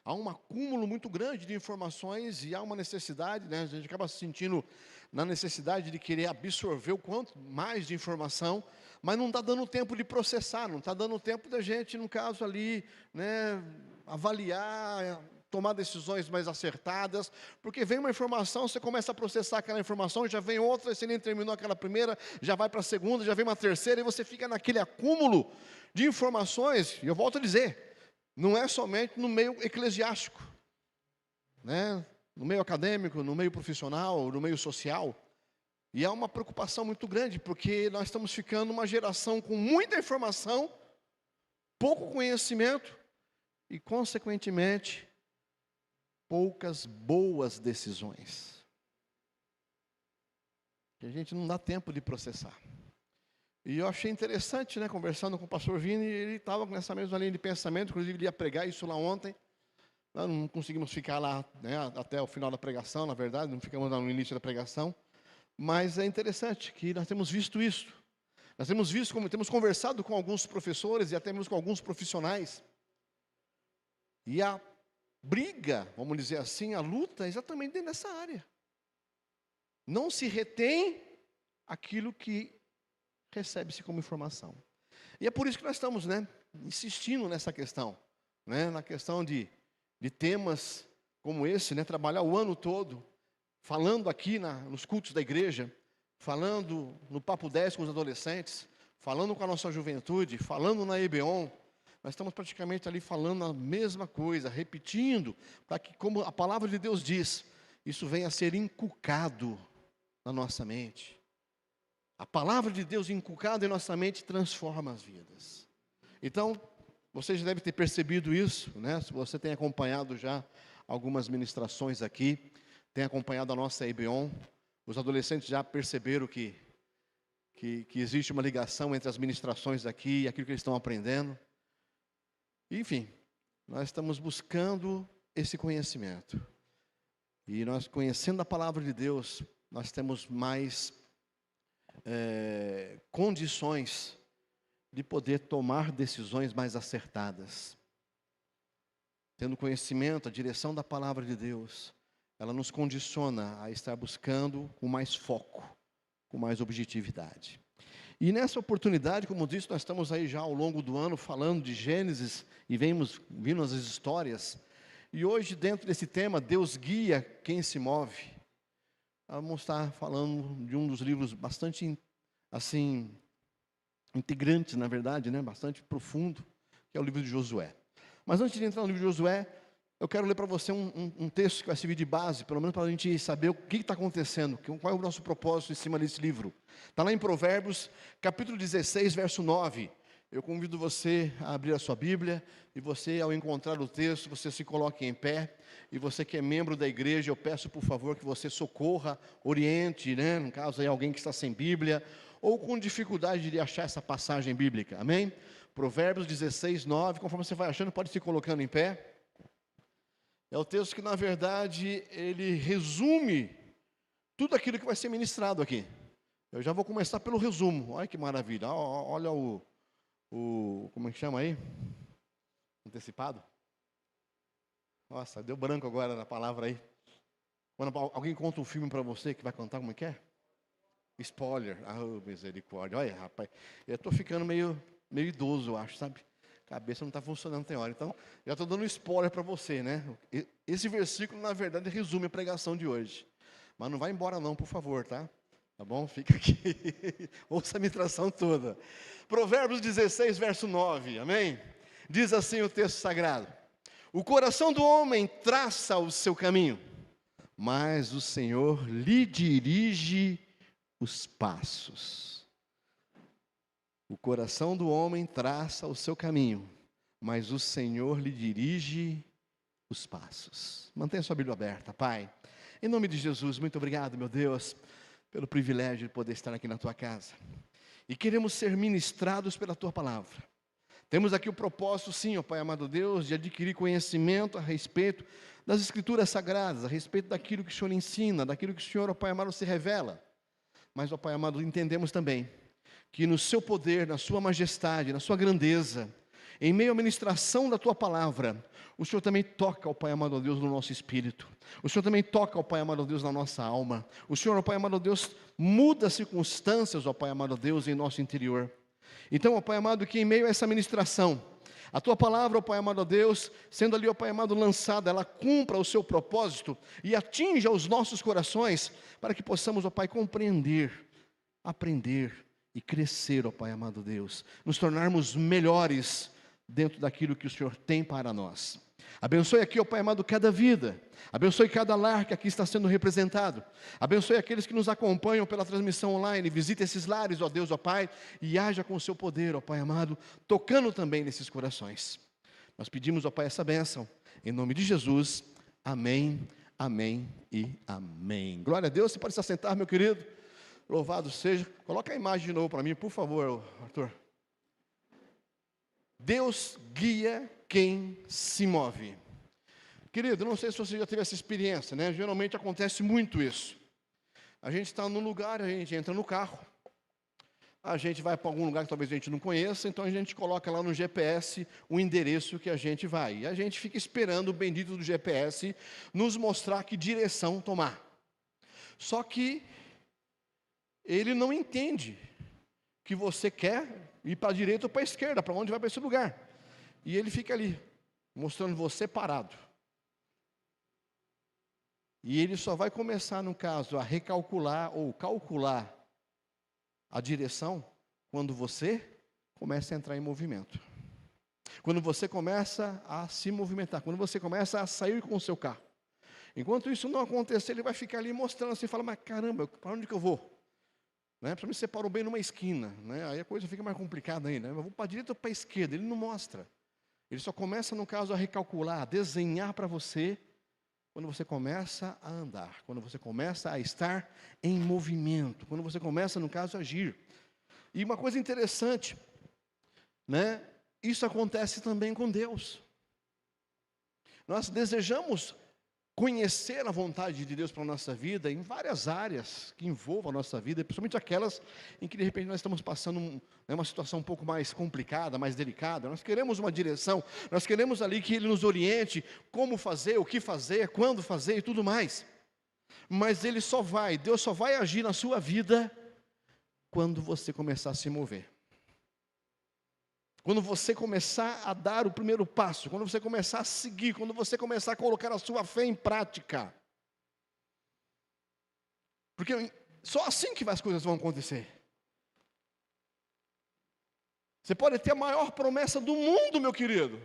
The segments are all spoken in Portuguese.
Há um acúmulo muito grande de informações e há uma necessidade, né? A gente acaba se sentindo na necessidade de querer absorver o quanto mais de informação, mas não está dando tempo de processar, não está dando tempo da gente, no caso ali, né, avaliar, tomar decisões mais acertadas, porque vem uma informação, você começa a processar aquela informação, já vem outra, você nem terminou aquela primeira, já vai para a segunda, já vem uma terceira, e você fica naquele acúmulo de informações, e eu volto a dizer, não é somente no meio eclesiástico, né? No meio acadêmico, no meio profissional, no meio social. E há uma preocupação muito grande, porque nós estamos ficando uma geração com muita informação, pouco conhecimento e, consequentemente, poucas boas decisões. Que a gente não dá tempo de processar. E eu achei interessante, né, conversando com o pastor Vini, ele estava nessa mesma linha de pensamento, inclusive ele ia pregar isso lá ontem. Nós não conseguimos ficar lá, né, até o final da pregação, na verdade, não ficamos lá no início da pregação. Mas é interessante que nós temos visto isso. Nós temos visto, como temos conversado com alguns professores e até mesmo com alguns profissionais. E a briga, vamos dizer assim, a luta é exatamente dentro dessa área. Não se retém aquilo que recebe-se como informação. E é por isso que nós estamos, né, insistindo nessa questão, né, na questão de temas como esse, né, trabalhar o ano todo, falando aqui nos cultos da igreja, falando no Papo 10 com os adolescentes, falando com a nossa juventude, falando na EBON, nós estamos praticamente ali falando a mesma coisa, repetindo, para que, como a palavra de Deus diz, isso venha a ser inculcado na nossa mente. A palavra de Deus inculcada em nossa mente transforma as vidas. Então, você já deve ter percebido isso, né? Se você tem acompanhado já algumas ministrações aqui, tem acompanhado a nossa EBON, os adolescentes já perceberam que existe uma ligação entre as ministrações aqui e aquilo que eles estão aprendendo. Enfim, nós estamos buscando esse conhecimento. E nós, conhecendo a palavra de Deus, nós temos mais condições de poder tomar decisões mais acertadas. Tendo conhecimento, a direção da palavra de Deus, ela nos condiciona a estar buscando com mais foco, com mais objetividade. E nessa oportunidade, como disse, nós estamos aí já ao longo do ano falando de Gênesis e vindo as histórias. E hoje, dentro desse tema, Deus guia quem se move. Vamos estar falando de um dos livros bastante, assim, integrantes, na verdade, né? Bastante profundo, que é o livro de Josué. Mas antes de entrar no livro de Josué, eu quero ler para você um texto que vai servir de base, pelo menos para a gente saber o que está acontecendo, qual é o nosso propósito em cima desse livro. Está lá em Provérbios, capítulo 16, verso 9. Eu convido você a abrir a sua Bíblia, e você, ao encontrar o texto, você se coloque em pé, e você que é membro da igreja, eu peço por favor que você socorra, oriente, né, no caso aí alguém que está sem Bíblia, ou com dificuldade de achar essa passagem bíblica, amém? Provérbios 16, 9, conforme você vai achando, pode se colocando em pé. É o texto que, na verdade, ele resume tudo aquilo que vai ser ministrado aqui. Eu já vou começar pelo resumo. Olha que maravilha. Olha como é que chama aí? Antecipado? Nossa, deu branco agora na palavra aí. Quando alguém conta um filme para você que vai contar como é que é? Spoiler. Ah, misericórdia. Olha, rapaz, eu estou ficando meio idoso, eu acho, sabe? A cabeça não está funcionando, tem hora. Então, já estou dando um spoiler para você, né? Esse versículo, na verdade, resume a pregação de hoje. Mas não vai embora não, por favor, tá? Tá bom? Fica aqui. Ouça a ministração toda. Provérbios 16, verso 9. Amém? Diz assim o texto sagrado: o coração do homem traça o seu caminho, mas o Senhor lhe dirige os passos. O coração do homem traça o seu caminho, mas o Senhor lhe dirige os passos. Mantenha sua Bíblia aberta, Pai. Em nome de Jesus, muito obrigado, meu Deus, pelo privilégio de poder estar aqui na Tua casa. E queremos ser ministrados pela Tua palavra. Temos aqui o propósito, sim, ó Pai amado Deus, de adquirir conhecimento a respeito das Escrituras Sagradas, a respeito daquilo que o Senhor ensina, daquilo que o Senhor, ó Pai amado, se revela. Mas, ó Pai amado, entendemos também que no Seu poder, na Sua majestade, na Sua grandeza, em meio à ministração da Tua palavra, o Senhor também toca, ó Pai amado Deus, no nosso espírito. O Senhor também toca, ó Pai amado Deus, na nossa alma. O Senhor, ó Pai amado Deus, muda as circunstâncias, ó Pai amado Deus, em nosso interior. Então, ó Pai amado, que em meio a essa ministração, a Tua palavra, ó Pai amado Deus, sendo ali, ó Pai amado, lançada, ela cumpra o seu propósito e atinja os nossos corações, para que possamos, ó Pai, compreender, aprender e crescer, ó Pai amado Deus, nos tornarmos melhores dentro daquilo que o Senhor tem para nós. Abençoe aqui, ó Pai amado, cada vida. Abençoe cada lar que aqui está sendo representado. Abençoe aqueles que nos acompanham pela transmissão online. Visite esses lares, ó Deus, ó Pai, e haja com o seu poder, ó Pai amado, tocando também nesses corações. Nós pedimos, ó Pai, essa bênção, em nome de Jesus. Amém, amém e amém. Glória a Deus. Você pode se assentar, meu querido. Louvado seja. Coloca a imagem de novo para mim, por favor, Arthur. Deus guia quem se move. Querido, não sei se você já teve essa experiência, né? Geralmente acontece muito isso. A gente está num lugar, a gente entra no carro, a gente vai para algum lugar que talvez a gente não conheça, então a gente coloca lá no GPS o endereço que a gente vai. E a gente fica esperando o bendito do GPS nos mostrar que direção tomar. Só que ele não entende que você quer ir para a direita ou para a esquerda, para onde vai para esse lugar. E ele fica ali, mostrando você parado. E ele só vai começar, no caso, a recalcular ou calcular a direção quando você começa a entrar em movimento. Quando você começa a se movimentar, quando você começa a sair com o seu carro. Enquanto isso não acontecer, ele vai ficar ali mostrando assim, fala, mas caramba, para onde que eu vou? Né? Para mim, você parou bem numa esquina, né? Aí a coisa fica mais complicada ainda. Eu vou para a direita ou para a esquerda? Ele não mostra. Ele só começa, no caso, a recalcular, a desenhar para você, quando você começa a andar, quando você começa a estar em movimento, quando você começa, no caso, a agir. E uma coisa interessante, né? Isso acontece também com Deus. Nós desejamos conhecer a vontade de Deus para a nossa vida em várias áreas que envolvam a nossa vida, principalmente aquelas em que de repente nós estamos passando uma situação um pouco mais complicada, mais delicada. Nós queremos uma direção, nós queremos ali que Ele nos oriente como fazer, o que fazer, quando fazer e tudo mais. Mas Deus só vai agir na sua vida quando você começar a se mover. Quando você começar a dar o primeiro passo, quando você começar a seguir, quando você começar a colocar a sua fé em prática. Porque só assim que as coisas vão acontecer. Você pode ter a maior promessa do mundo, meu querido.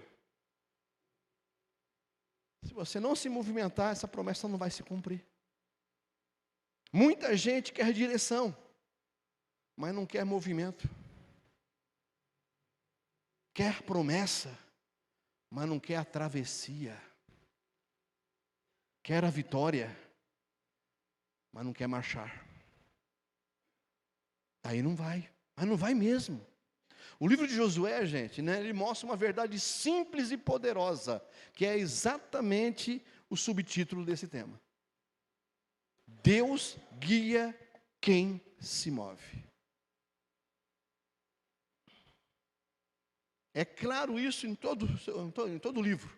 Se você não se movimentar, essa promessa não vai se cumprir. Muita gente quer direção, mas não quer movimento. Quer promessa, mas não quer a travessia. Quer a vitória, mas não quer marchar. Aí não vai, mas não vai mesmo. O livro de Josué, gente, né, ele mostra uma verdade simples e poderosa, que é exatamente o subtítulo desse tema. Deus guia quem se move. É claro isso em todo o livro.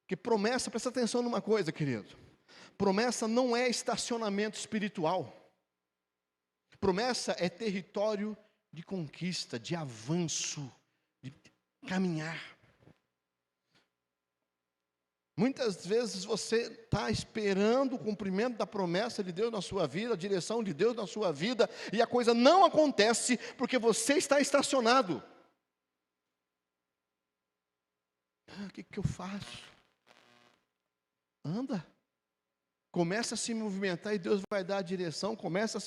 Que promessa, presta atenção numa coisa, querido. Promessa não é estacionamento espiritual. Promessa é território de conquista, de avanço, de caminhar. Muitas vezes você está esperando o cumprimento da promessa de Deus na sua vida, a direção de Deus na sua vida, e a coisa não acontece porque você está estacionado. O que eu faço? Anda. Começa a se movimentar e Deus vai dar a direção, começa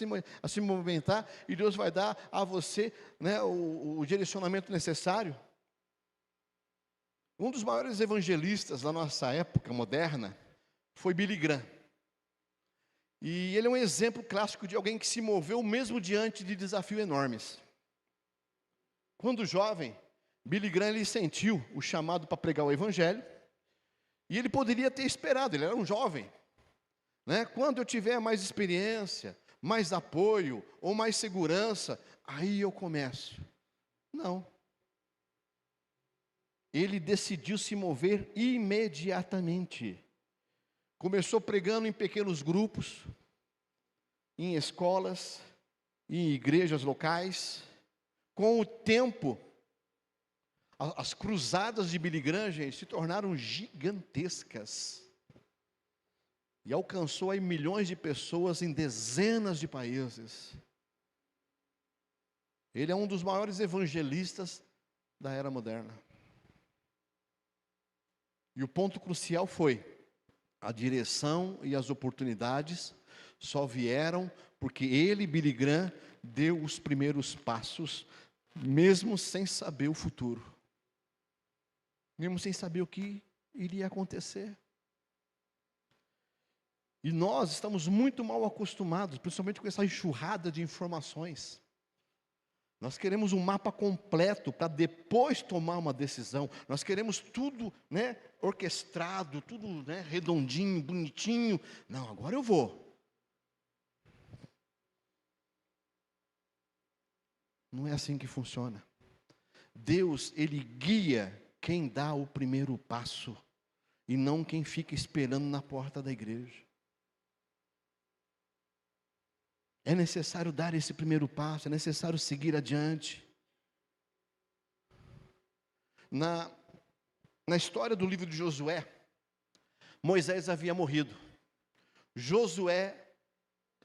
a se movimentar e Deus vai dar a você, né, o direcionamento necessário. Um dos maiores evangelistas da nossa época moderna foi Billy Graham. E ele é um exemplo clássico de alguém que se moveu mesmo diante de desafios enormes. Quando jovem, Billy Graham ele sentiu o chamado para pregar o evangelho, e ele poderia ter esperado, ele era um jovem, né? Quando eu tiver mais experiência, mais apoio ou mais segurança, aí eu começo. Não. ele decidiu se mover imediatamente. Começou pregando em pequenos grupos, em escolas, em igrejas locais. Com o tempo, as cruzadas de Billy Graham, gente, se tornaram gigantescas. E alcançou aí milhões de pessoas em dezenas de países. Ele é um dos maiores evangelistas da era moderna. E o ponto crucial foi: a direção e as oportunidades só vieram porque ele, Billy Graham, deu os primeiros passos, mesmo sem saber o futuro. Mesmo sem saber o que iria acontecer. E nós estamos muito mal acostumados, principalmente com essa enxurrada de informações. Nós queremos um mapa completo para depois tomar uma decisão. Nós queremos tudo, orquestrado, tudo, redondinho, bonitinho. Não, agora eu vou. Não é assim que funciona. Deus, Ele guia quem dá o primeiro passo e não quem fica esperando na porta da igreja. É necessário dar esse primeiro passo, é necessário seguir adiante. Na história do livro de Josué, Moisés havia morrido. Josué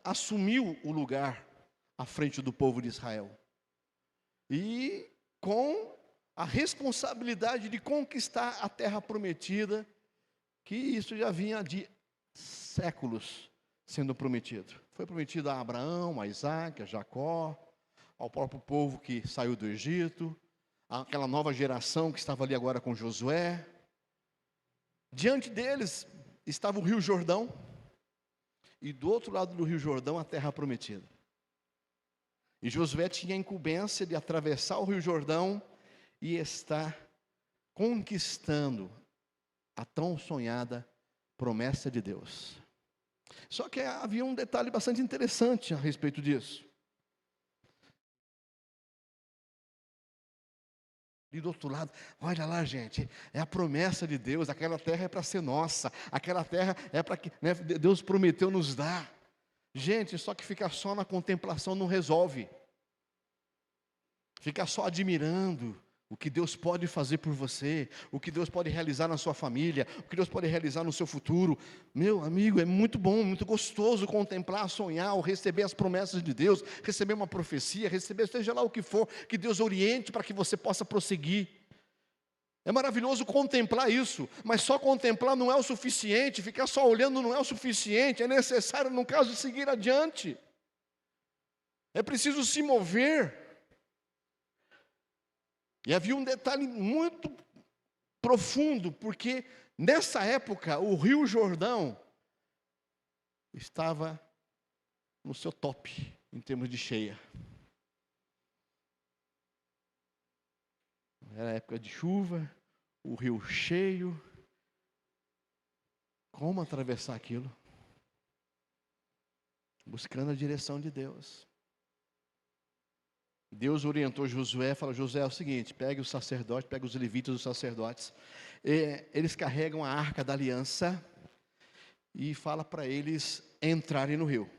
assumiu o lugar à frente do povo de Israel. E com a responsabilidade de conquistar a terra prometida, que isso já vinha de séculos sendo prometido. Foi prometido a Abraão, a Isaac, a Jacó, ao próprio povo que saiu do Egito, aquela nova geração que estava ali agora com Josué. Diante deles estava o Rio Jordão, e do outro lado do Rio Jordão a terra prometida. E Josué tinha a incumbência de atravessar o Rio Jordão e estar conquistando a tão sonhada promessa de Deus. Só que havia um detalhe bastante interessante a respeito disso. E do outro lado, olha lá, gente, é a promessa de Deus, aquela terra é para ser nossa, aquela terra é para que Deus prometeu nos dar. Gente, só que ficar só na contemplação não resolve. Ficar só admirando o que Deus pode fazer por você, o que Deus pode realizar na sua família, o que Deus pode realizar no seu futuro. Meu amigo, é muito bom, muito gostoso contemplar, sonhar, ou receber as promessas de Deus, receber uma profecia, receber seja lá o que for, que Deus oriente para que você possa prosseguir. É maravilhoso contemplar isso, mas só contemplar não é o suficiente, ficar só olhando não é o suficiente, é necessário, no caso, seguir adiante. É preciso se mover. E havia um detalhe muito profundo, porque nessa época o Rio Jordão estava no seu top, em termos de cheia. Era época de chuva, o rio cheio. Como atravessar aquilo? Buscando a direção de Deus. Deus orientou Josué, falou: Josué, é o seguinte, pegue os sacerdotes, pegue os levitas, os sacerdotes. Eles carregam a arca da aliança e fala para eles entrarem no rio.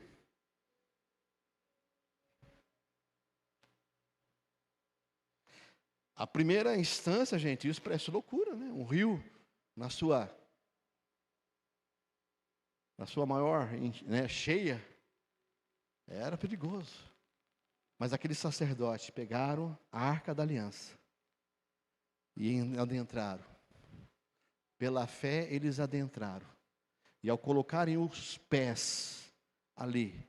A primeira instância, gente, isso parece loucura, né? Um rio na sua maior, cheia, era perigoso. Mas aqueles sacerdotes pegaram a arca da aliança e adentraram. Pela fé eles adentraram. E ao colocarem os pés ali,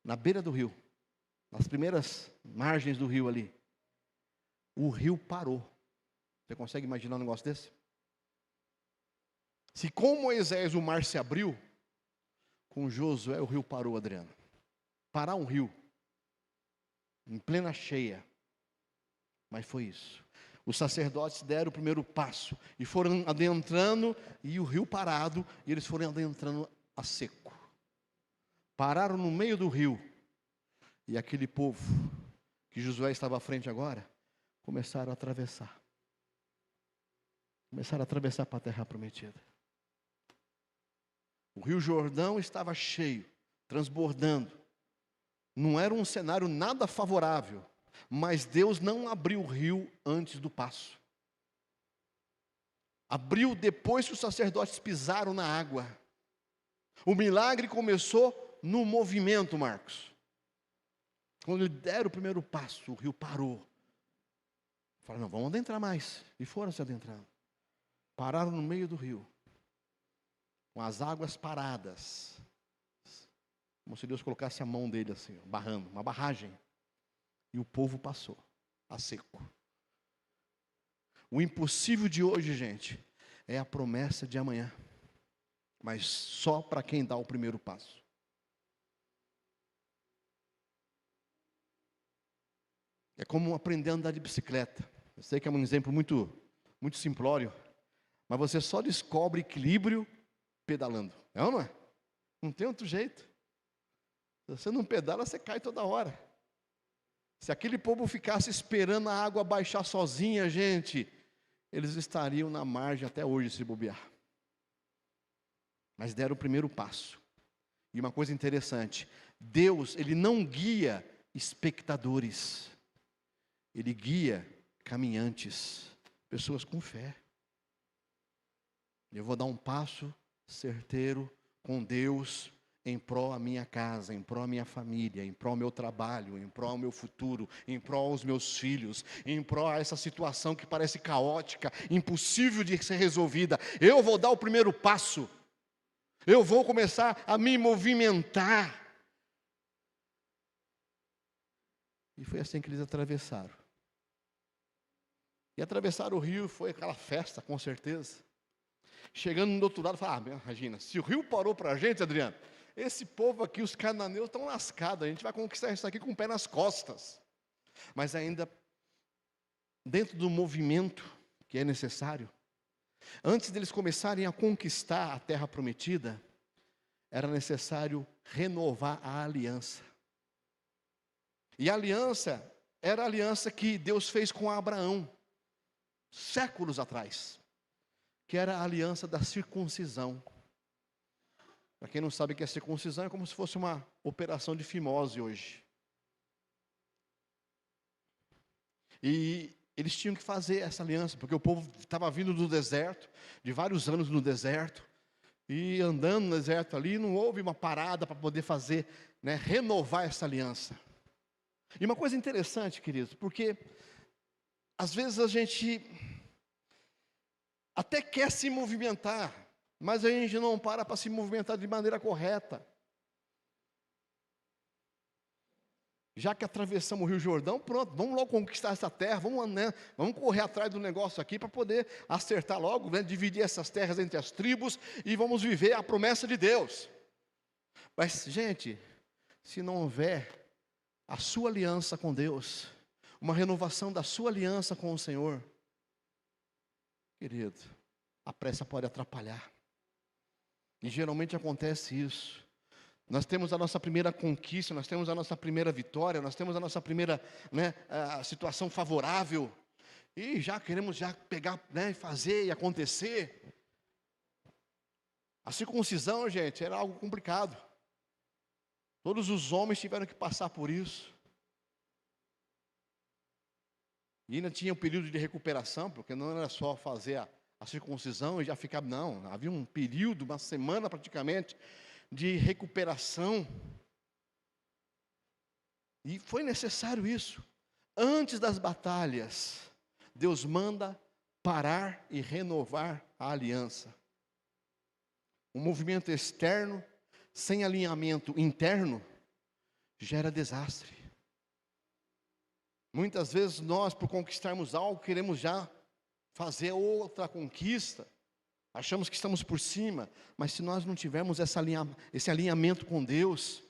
na beira do rio, nas primeiras margens do rio ali, o rio parou. Você consegue imaginar um negócio desse? Se com Moisés o mar se abriu, com Josué o rio parou, Adriano. Parar um rio, em plena cheia. Mas foi isso. Os sacerdotes deram o primeiro passo e foram adentrando, e o rio parado, e eles foram adentrando a seco. Pararam no meio do rio, e aquele povo, que Josué estava à frente agora, começaram a atravessar. Começaram a atravessar para a terra prometida. O rio Jordão estava cheio, transbordando. Não era um cenário nada favorável, mas Deus não abriu o rio antes do passo. Abriu depois que os sacerdotes pisaram na água. O milagre começou no movimento, Marcos. Quando eles deram o primeiro passo, o rio parou. Falaram, não, vamos adentrar mais. E foram se adentrando. Pararam no meio do rio, com as águas paradas. Como se Deus colocasse a mão dele assim, barrando, uma barragem. E o povo passou, a seco. O impossível de hoje, gente, é a promessa de amanhã. Mas só para quem dá o primeiro passo. É como aprender a andar de bicicleta. Eu sei que é um exemplo muito simplório, mas você só descobre equilíbrio pedalando. É ou não é? Não tem outro jeito. Se você não pedala, você cai toda hora. Se aquele povo ficasse esperando a água baixar sozinha, gente, eles estariam na margem até hoje se bobear. Mas deram o primeiro passo. E uma coisa interessante, Deus, Ele não guia espectadores. Ele guia caminhantes, pessoas com fé. Eu vou dar um passo certeiro com Deus em prol a minha casa, em prol a minha família, em prol ao meu trabalho, em prol ao meu futuro, em prol aos meus filhos, em prol a essa situação que parece caótica, impossível de ser resolvida. Eu vou dar o primeiro passo. Eu vou começar a me movimentar. E foi assim que eles atravessaram. E atravessar o rio foi aquela festa, com certeza. Chegando do outro lado, falaram, imagina, se o rio parou para a gente, Adriano, esse povo aqui, os cananeus, estão lascados, a gente vai conquistar isso aqui com o pé nas costas. Mas ainda, dentro do movimento que é necessário, antes deles começarem a conquistar a terra prometida, era necessário renovar a aliança. E a aliança era a aliança que Deus fez com Abraão, séculos atrás, que era a aliança da circuncisão. Para quem não sabe o que é circuncisão, é como se fosse uma operação de fimose hoje. E eles tinham que fazer essa aliança, porque o povo estava vindo do deserto, de vários anos no deserto, e andando no deserto ali, não houve uma parada para poder fazer, renovar essa aliança. E uma coisa interessante, queridos, porque às vezes a gente até quer se movimentar, mas a gente não para se movimentar de maneira correta. Já que atravessamos o Rio Jordão, pronto, vamos logo conquistar essa terra, vamos correr atrás do negócio aqui para poder acertar logo, dividir essas terras entre as tribos e vamos viver a promessa de Deus. Mas, gente, se não houver a sua aliança com Deus, uma renovação da sua aliança com o Senhor, querido, a pressa pode atrapalhar. E geralmente acontece isso. Nós temos a nossa primeira conquista, nós temos a nossa primeira vitória, nós temos a nossa primeira a situação favorável, e já queremos pegar, fazer e acontecer. A circuncisão, gente, era algo complicado. Todos os homens tiveram que passar por isso. E ainda tinha um período de recuperação, porque não era só fazer a circuncisão e já ficar, não. Havia um período, uma semana praticamente, de recuperação. E foi necessário isso. Antes das batalhas, Deus manda parar e renovar a aliança. Um movimento externo, sem alinhamento interno, gera desastre. Muitas vezes nós, por conquistarmos algo, queremos já fazer outra conquista. Achamos que estamos por cima, mas se nós não tivermos esse alinhamento com Deus,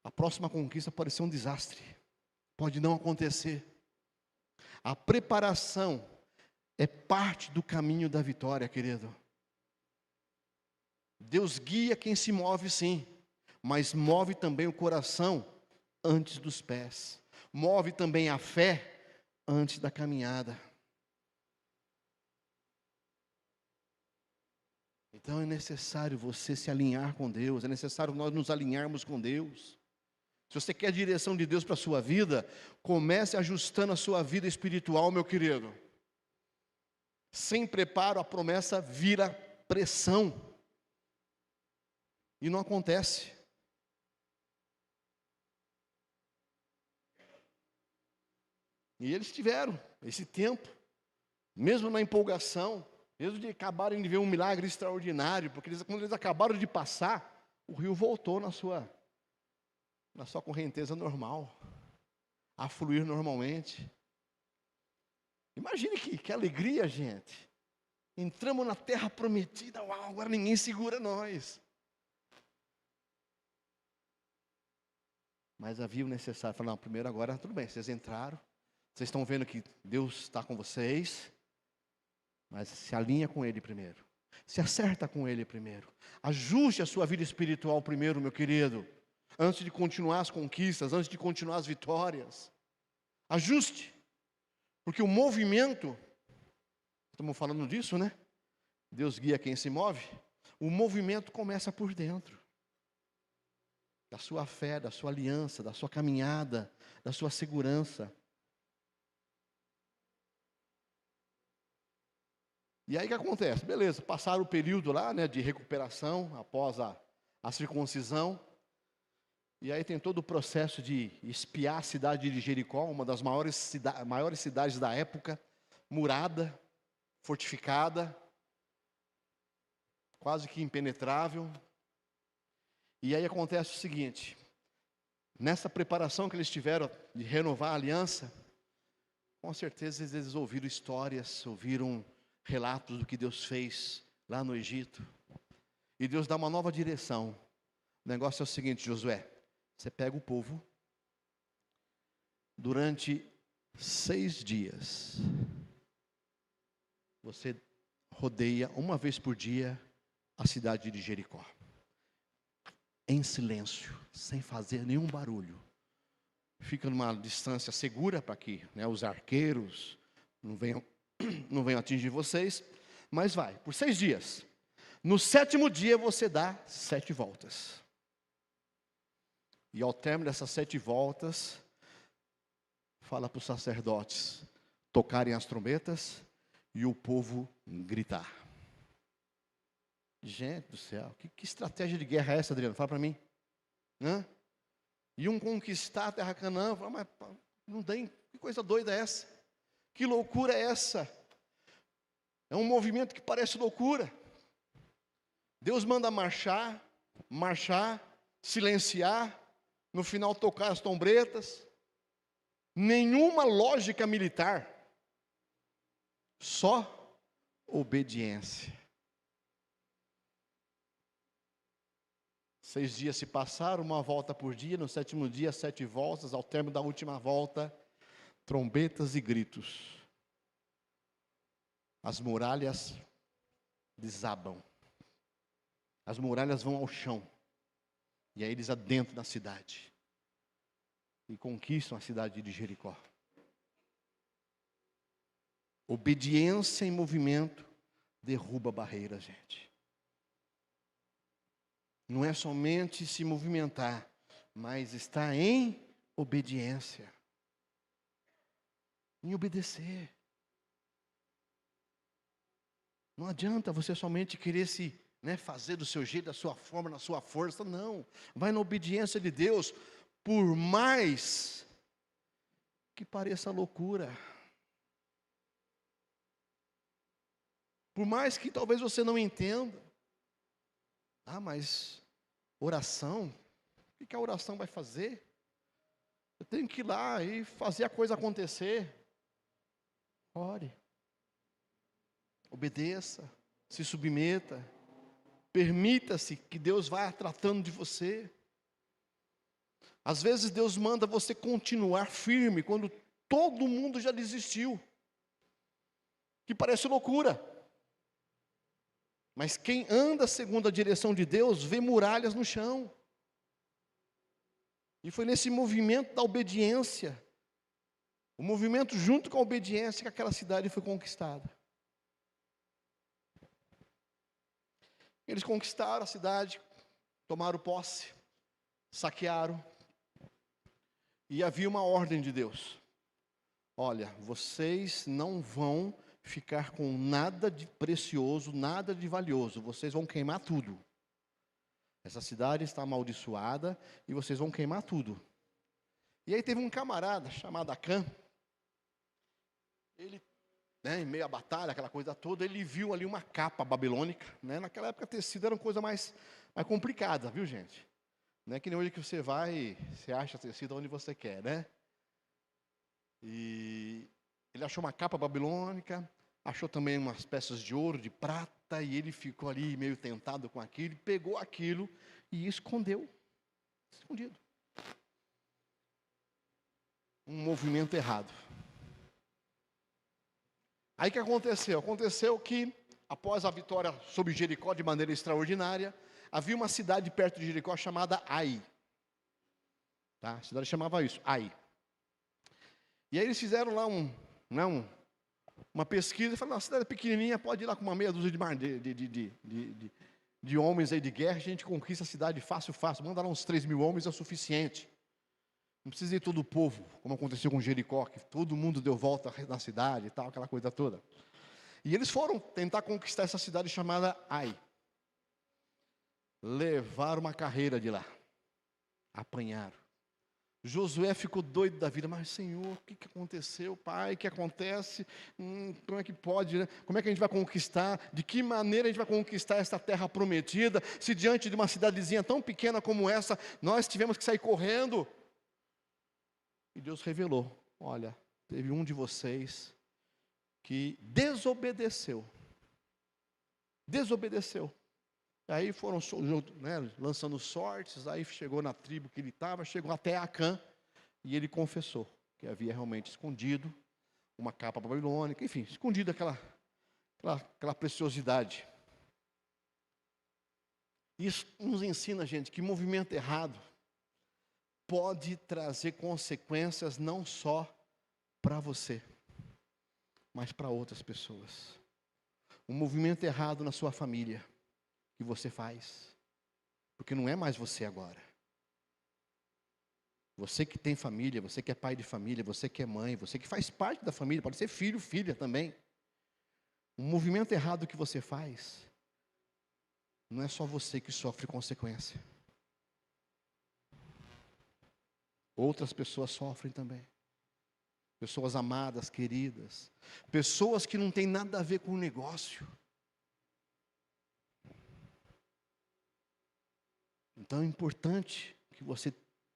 a próxima conquista pode ser um desastre, pode não acontecer. A preparação é parte do caminho da vitória, querido. Deus guia quem se move, sim, mas move também o coração antes dos pés, move também a fé antes da caminhada. Então é necessário você se alinhar com Deus, é necessário nós nos alinharmos com Deus. Se você quer a direção de Deus para a sua vida, comece ajustando a sua vida espiritual, meu querido. Sem preparo, a promessa vira pressão. E não acontece. E eles tiveram esse tempo, mesmo na empolgação, mesmo de acabarem de ver um milagre extraordinário, porque quando eles acabaram de passar, o rio voltou na sua correnteza normal, a fluir normalmente. Imagine que alegria, gente. Entramos na terra prometida, uau, agora ninguém segura nós. Mas havia o necessário, falar, não, primeiro agora, tudo bem, vocês entraram, vocês estão vendo que Deus está com vocês, mas se alinha com Ele primeiro, se acerta com Ele primeiro, ajuste a sua vida espiritual primeiro, meu querido, antes de continuar as conquistas, antes de continuar as vitórias, ajuste, porque o movimento, estamos falando disso, né? Deus guia quem se move, o movimento começa por dentro, da sua fé, da sua aliança, da sua caminhada, da sua segurança. E aí o que acontece? Beleza, passaram o período lá, né, de recuperação após a circuncisão. E aí tem todo o processo de espiar a cidade de Jericó, uma das maiores cidades da época, murada, fortificada, quase que impenetrável. E aí acontece o seguinte, nessa preparação que eles tiveram de renovar a aliança, com certeza eles ouviram histórias, ouviram relatos do que Deus fez lá no Egito. E Deus dá uma nova direção. O negócio é o seguinte, Josué, você pega o povo, durante 6 dias, você rodeia uma vez por dia a cidade de Jericó. Em silêncio, sem fazer nenhum barulho. Fica numa distância segura para que, né, os arqueiros não venham atingir vocês. Mas vai, por 6 dias. No 7º dia você dá 7 voltas. E ao término dessas 7 voltas, fala para os sacerdotes tocarem as trombetas e o povo gritar. Gente do céu, que estratégia de guerra é essa, Adriano? Fala para mim. Iam conquistar a terra Canaã, mas não tem, que coisa doida é essa? Que loucura é essa? É um movimento que parece loucura. Deus manda marchar, silenciar, no final tocar as trombetas. Nenhuma lógica militar, só obediência. 6 dias se passaram, uma volta por dia, no 7º dia 7 voltas, ao término da última volta, trombetas e gritos. As muralhas desabam, as muralhas vão ao chão, e aí eles adentram na cidade, e conquistam a cidade de Jericó. Obediência em movimento derruba barreiras, gente. Não é somente se movimentar, mas está em obediência. Em obedecer. Não adianta você somente querer fazer do seu jeito, da sua forma, na sua força, não. Vai na obediência de Deus, por mais que pareça loucura. Por mais que talvez você não entenda. Mas oração, o que a oração vai fazer? Eu tenho que ir lá e fazer a coisa acontecer. Ore. Obedeça, se submeta. Permita-se que Deus vá tratando de você. Às vezes Deus manda você continuar firme quando todo mundo já desistiu. Que parece loucura. Mas quem anda segundo a direção de Deus, vê muralhas no chão. E foi nesse movimento da obediência, o movimento junto com a obediência, que aquela cidade foi conquistada. Eles conquistaram a cidade, tomaram posse, saquearam, e havia uma ordem de Deus: olha, vocês não vão ficar com nada de precioso, nada de valioso, vocês vão queimar tudo. Essa cidade está amaldiçoada e vocês vão queimar tudo. E aí teve um camarada chamado Acã. Ele, em meio à batalha, aquela coisa toda, ele viu ali uma capa babilônica. Naquela época tecido era uma coisa mais complicada, viu, gente? Não é que nem hoje que você vai, você acha tecido onde você quer, né? E ele achou uma capa babilônica, achou também umas peças de ouro, de prata, e ele ficou ali meio tentado com aquilo, pegou aquilo e escondeu. Escondido. Um movimento errado. Aí o que aconteceu? Aconteceu que, após a vitória sobre Jericó de maneira extraordinária, havia uma cidade perto de Jericó chamada Ai. Tá? A cidade chamava isso, Ai. E aí eles fizeram lá uma pesquisa e falaram: a cidade é pequenininha, pode ir lá com uma meia dúzia de homens aí de guerra, a gente conquista a cidade fácil, fácil. Manda lá uns 3.000 homens, é o suficiente. Não precisa ir todo o povo, como aconteceu com Jericó, que todo mundo deu volta na cidade e tal, aquela coisa toda. E eles foram tentar conquistar essa cidade chamada Ai. Levaram uma carreira de lá. Apanharam. Josué ficou doido da vida. Mas, Senhor, o que aconteceu, Pai? O que acontece? Como é que pode, né? Como é que a gente vai conquistar? De que maneira a gente vai conquistar esta terra prometida? Se diante de uma cidadezinha tão pequena como essa, nós tivemos que sair correndo. E Deus revelou: olha, teve um de vocês que desobedeceu. Desobedeceu. Aí foram lançando sortes, aí chegou na tribo que ele estava, chegou até Acã, e ele confessou que havia realmente escondido uma capa babilônica, enfim, escondido aquela preciosidade. Isso nos ensina, gente, que movimento errado pode trazer consequências não só para você, mas para outras pessoas. Um movimento errado na sua família que você faz, porque não é mais você agora. Você que tem família, você que é pai de família, você que é mãe, você que faz parte da família, pode ser filho, filha também. Um movimento errado que você faz, não é só você que sofre consequência. Outras pessoas sofrem também. Pessoas amadas, queridas. Pessoas que não têm nada a ver com o negócio. Então é importante que você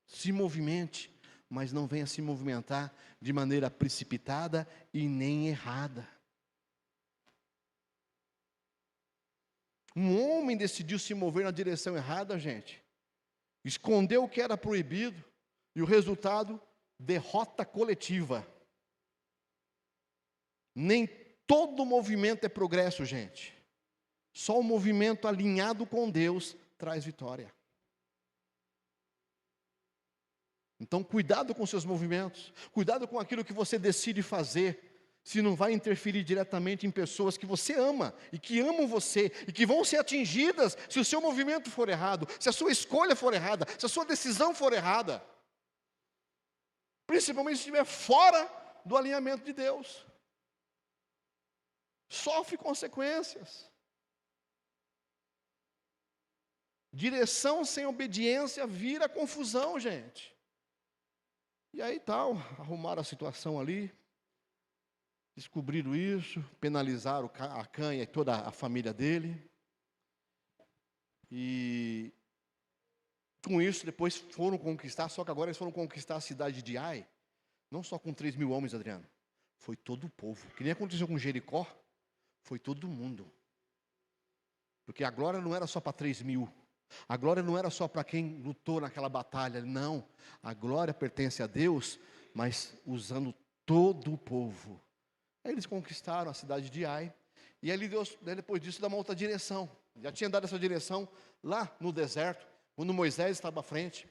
se movimente, mas não venha se movimentar de maneira precipitada e nem errada. Um homem decidiu se mover na direção errada, gente. Escondeu o que era proibido. E o resultado, derrota coletiva. Nem todo movimento é progresso, gente. Só o movimento alinhado com Deus traz vitória. Então, cuidado com seus movimentos. Cuidado com aquilo que você decide fazer. Se não vai interferir diretamente em pessoas que você ama e que amam você e que vão ser atingidas se o seu movimento for errado, se a sua escolha for errada, se a sua decisão for errada. Principalmente se estiver fora do alinhamento de Deus. Sofre consequências. Direção sem obediência vira confusão, gente. E aí tal, arrumaram a situação ali, descobriram isso, penalizaram Acã e toda a família dele. E com isso, depois foram conquistar, só que agora eles foram conquistar a cidade de Ai, não só com 3.000 homens, Adriano, foi todo o povo. Que nem aconteceu com Jericó, foi todo mundo. Porque a glória não era só para 3.000, a glória não era só para quem lutou naquela batalha, não. A glória pertence a Deus, mas usando todo o povo. Aí eles conquistaram a cidade de Ai, e aí Deus, depois disso, dá uma outra direção. Já tinha dado essa direção lá no deserto, quando Moisés estava à frente,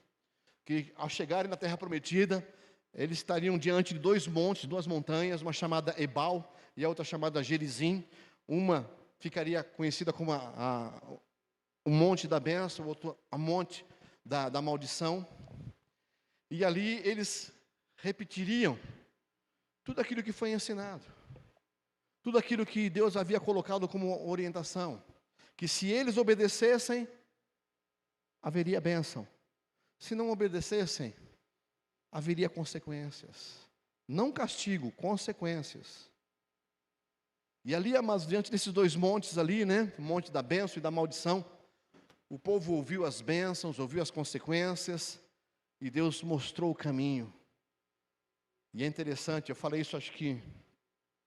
que ao chegarem na terra prometida, eles estariam diante de 2 montes, 2 montanhas, uma chamada Ebal e a outra chamada Gerizim. Uma ficaria conhecida como um monte da bênção, outro um monte da maldição. E ali eles repetiriam tudo aquilo que foi ensinado. Tudo aquilo que Deus havia colocado como orientação. Que se eles obedecessem, haveria bênção. Se não obedecessem, haveria consequências. Não castigo, consequências. E ali, mas diante desses dois montes ali, né? O monte da bênção e da maldição, o povo ouviu as bênçãos, ouviu as consequências, e Deus mostrou o caminho. E é interessante, eu falei isso acho que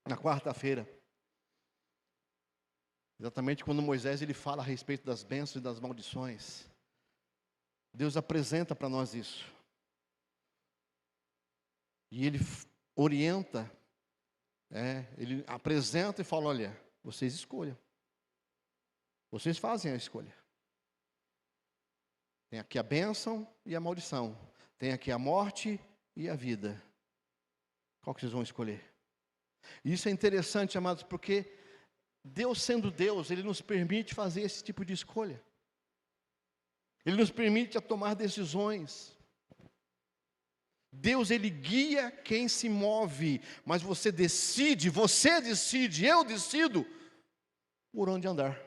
na quarta-feira. Exatamente quando Moisés ele fala a respeito das bênçãos e das maldições. Deus apresenta para nós isso. E Ele orienta, Ele apresenta e fala, olha, vocês escolham. Vocês fazem a escolha. Tem aqui a bênção e a maldição. Tem aqui a morte e a vida. Qual que vocês vão escolher? E isso é interessante, amados, porque Deus sendo Deus, Ele nos permite fazer esse tipo de escolha. Ele nos permite a tomar decisões. Deus, Ele guia quem se move, mas você decide, eu decido por onde andar.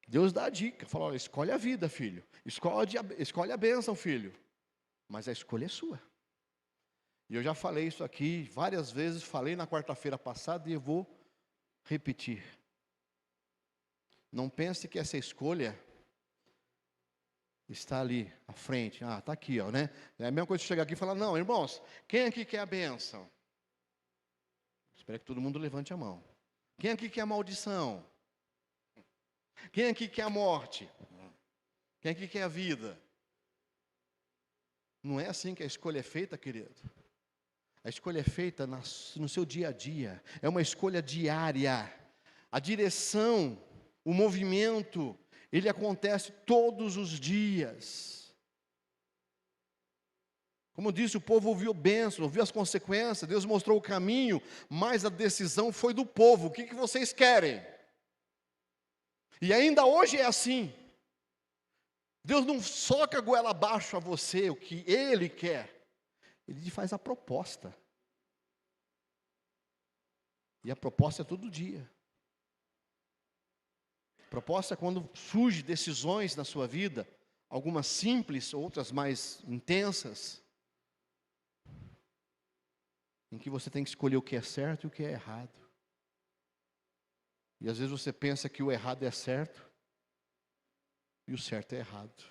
Deus dá a dica, fala, olha, escolhe a vida, filho. Escolhe a bênção, filho. Mas a escolha é sua. E eu já falei isso aqui várias vezes, falei na quarta-feira passada e eu vou repetir. Não pense que essa escolha está ali à frente. Ah, está aqui, ó, né? É a mesma coisa de chegar aqui e falar, não, irmãos, quem aqui quer a bênção? Espero que todo mundo levante a mão. Quem aqui quer a maldição? Quem aqui quer a morte? Quem aqui quer a vida? Não é assim que a escolha é feita, querido. A escolha é feita no seu dia a dia. É uma escolha diária. A direção, o movimento, ele acontece todos os dias. Como disse, o povo ouviu bênção, ouviu as consequências, Deus mostrou o caminho, mas a decisão foi do povo. O que vocês querem? E ainda hoje é assim. Deus não soca a goela abaixo a você o que Ele quer. Ele te faz a proposta. E a proposta é todo dia. A proposta é quando surgem decisões na sua vida, algumas simples, outras mais intensas, em que você tem que escolher o que é certo e o que é errado. E às vezes você pensa que o errado é certo e o certo é errado.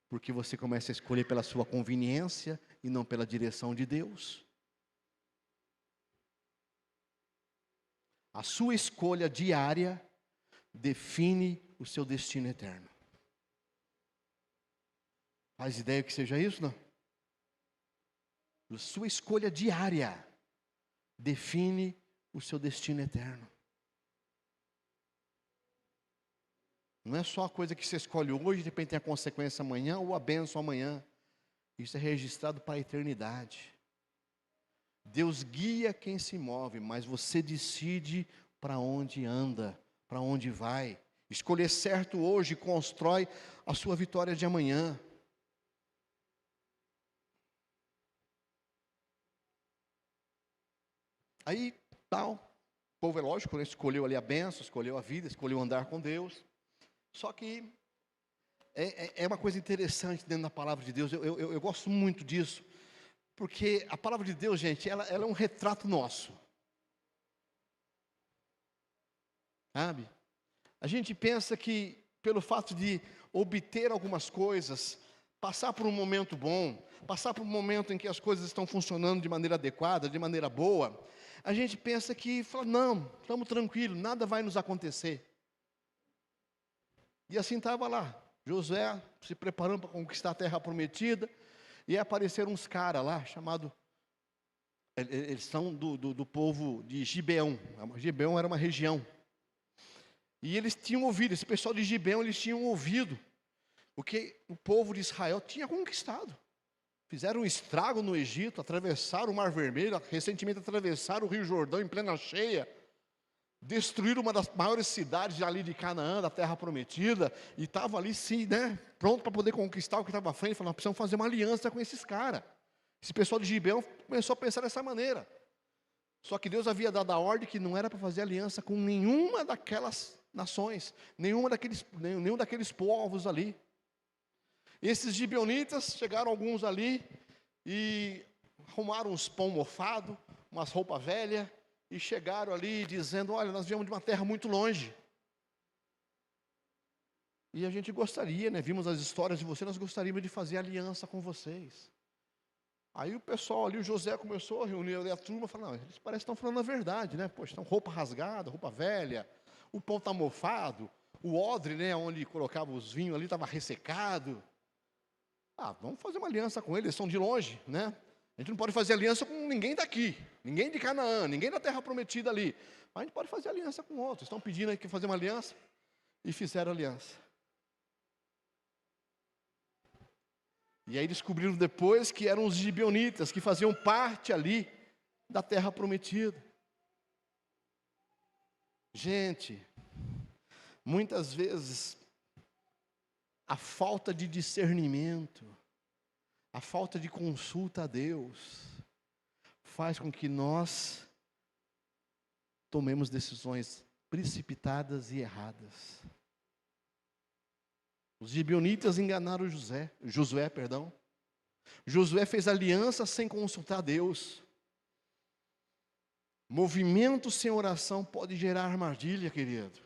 Porque você começa a escolher pela sua conveniência e não pela direção de Deus. A sua escolha diária define o seu destino eterno. Faz ideia que seja isso, não? A sua escolha diária define o seu destino eterno. Não é só a coisa que você escolhe hoje, de repente tem a consequência amanhã, ou a bênção amanhã. Isso é registrado para a eternidade. Deus guia quem se move, mas você decide para onde anda, para onde vai. Escolher certo hoje constrói a sua vitória de amanhã. Aí, tal, o povo é lógico, né? Escolheu ali a bênção, escolheu a vida, escolheu andar com Deus. Só que é uma coisa interessante dentro da palavra de Deus, eu gosto muito disso, porque a palavra de Deus, gente, ela é um retrato nosso. Sabe? A gente pensa que pelo fato de obter algumas coisas, passar por um momento bom, passar por um momento em que as coisas estão funcionando de maneira adequada, de maneira boa, a gente pensa que, não, estamos tranquilos, nada vai nos acontecer. E assim estava lá, Josué se preparando para conquistar a terra prometida, e apareceram uns caras lá, eles são do povo de Gibeão. Gibeão era uma região. E eles tinham ouvido, esse pessoal de Gibeão, eles tinham ouvido o que o povo de Israel tinha conquistado. Fizeram um estrago no Egito, atravessaram o Mar Vermelho, recentemente atravessaram o Rio Jordão em plena cheia. destruíram uma das maiores cidades ali de Canaã, da terra prometida, e estavam ali, sim, né, pronto para poder conquistar o que estava à frente. Falaram: precisamos fazer uma aliança com esses caras. Esse pessoal de Gibeão começou a pensar dessa maneira. Só que Deus havia dado a ordem que não era para fazer aliança com nenhuma daquelas nações, nenhum daqueles povos ali. Esses gibeonitas, chegaram alguns ali e arrumaram uns pão mofado, umas roupas velhas, e chegaram ali dizendo: olha, nós viemos de uma terra muito longe. E a gente gostaria, né? Vimos as histórias de vocês, nós gostaríamos de fazer aliança com vocês. Aí o pessoal ali, o José começou a reunir ali a turma, falou: não, eles parecem que estão falando a verdade, né? Poxa, estão roupa rasgada, roupa velha, o pão está mofado, o odre, né, onde colocava os vinhos ali, estava ressecado. Vamos fazer uma aliança com eles são de longe, né? A gente não pode fazer aliança com ninguém daqui, ninguém de Canaã, ninguém da terra prometida ali. Mas a gente pode fazer aliança com outros. Estão pedindo aqui fazer uma aliança, e fizeram aliança. E aí descobriram depois que eram os gibeonitas, que faziam parte ali da terra prometida. Gente, muitas vezes a falta de discernimento, a falta de consulta a Deus, faz com que nós tomemos decisões precipitadas e erradas. Os gibeonitas enganaram Josué. Josué fez aliança sem consultar Deus. Movimento sem oração pode gerar armadilha, querido.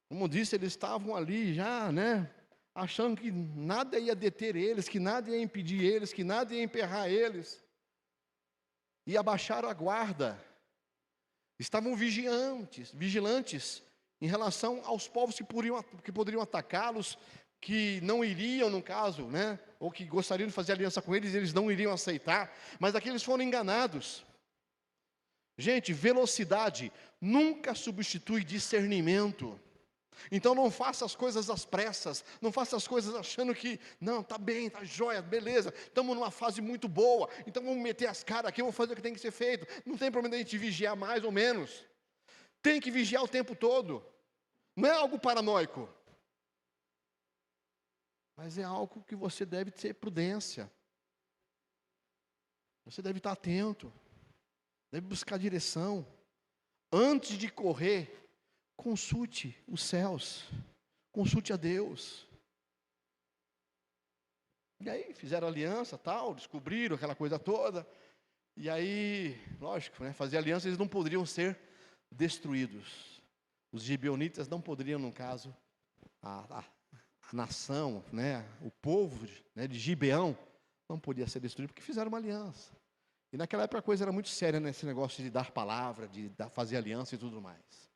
Como disse, eles estavam ali já, né, achando que nada ia deter eles, que nada ia impedir eles, que nada ia emperrar eles. E abaixaram a guarda. Estavam vigilantes em relação aos povos que poderiam atacá-los, que não iriam, no caso, né, ou que gostariam de fazer aliança com eles, eles não iriam aceitar, mas aqueles foram enganados. Gente, velocidade nunca substitui discernimento. Então não faça as coisas às pressas, não faça as coisas achando que, não, está bem, está jóia, beleza, estamos numa fase muito boa, então vamos meter as caras aqui, vamos fazer o que tem que ser feito. Não tem problema de a gente vigiar mais ou menos. Tem que vigiar o tempo todo. Não é algo paranoico. Mas é algo que você deve ter prudência. Você deve estar atento. Deve buscar direção. Antes de correr, consulte os céus. Consulte a Deus. E aí, fizeram aliança, tal, descobriram aquela coisa toda. E aí, lógico, né, fazer aliança, eles não poderiam ser destruídos. Os gibeonitas não poderiam, no caso, a nação, né, o povo, né, de Gibeão, não podia ser destruído porque fizeram uma aliança. E naquela época a coisa era muito séria, né, esse negócio de dar palavra, fazer aliança e tudo mais.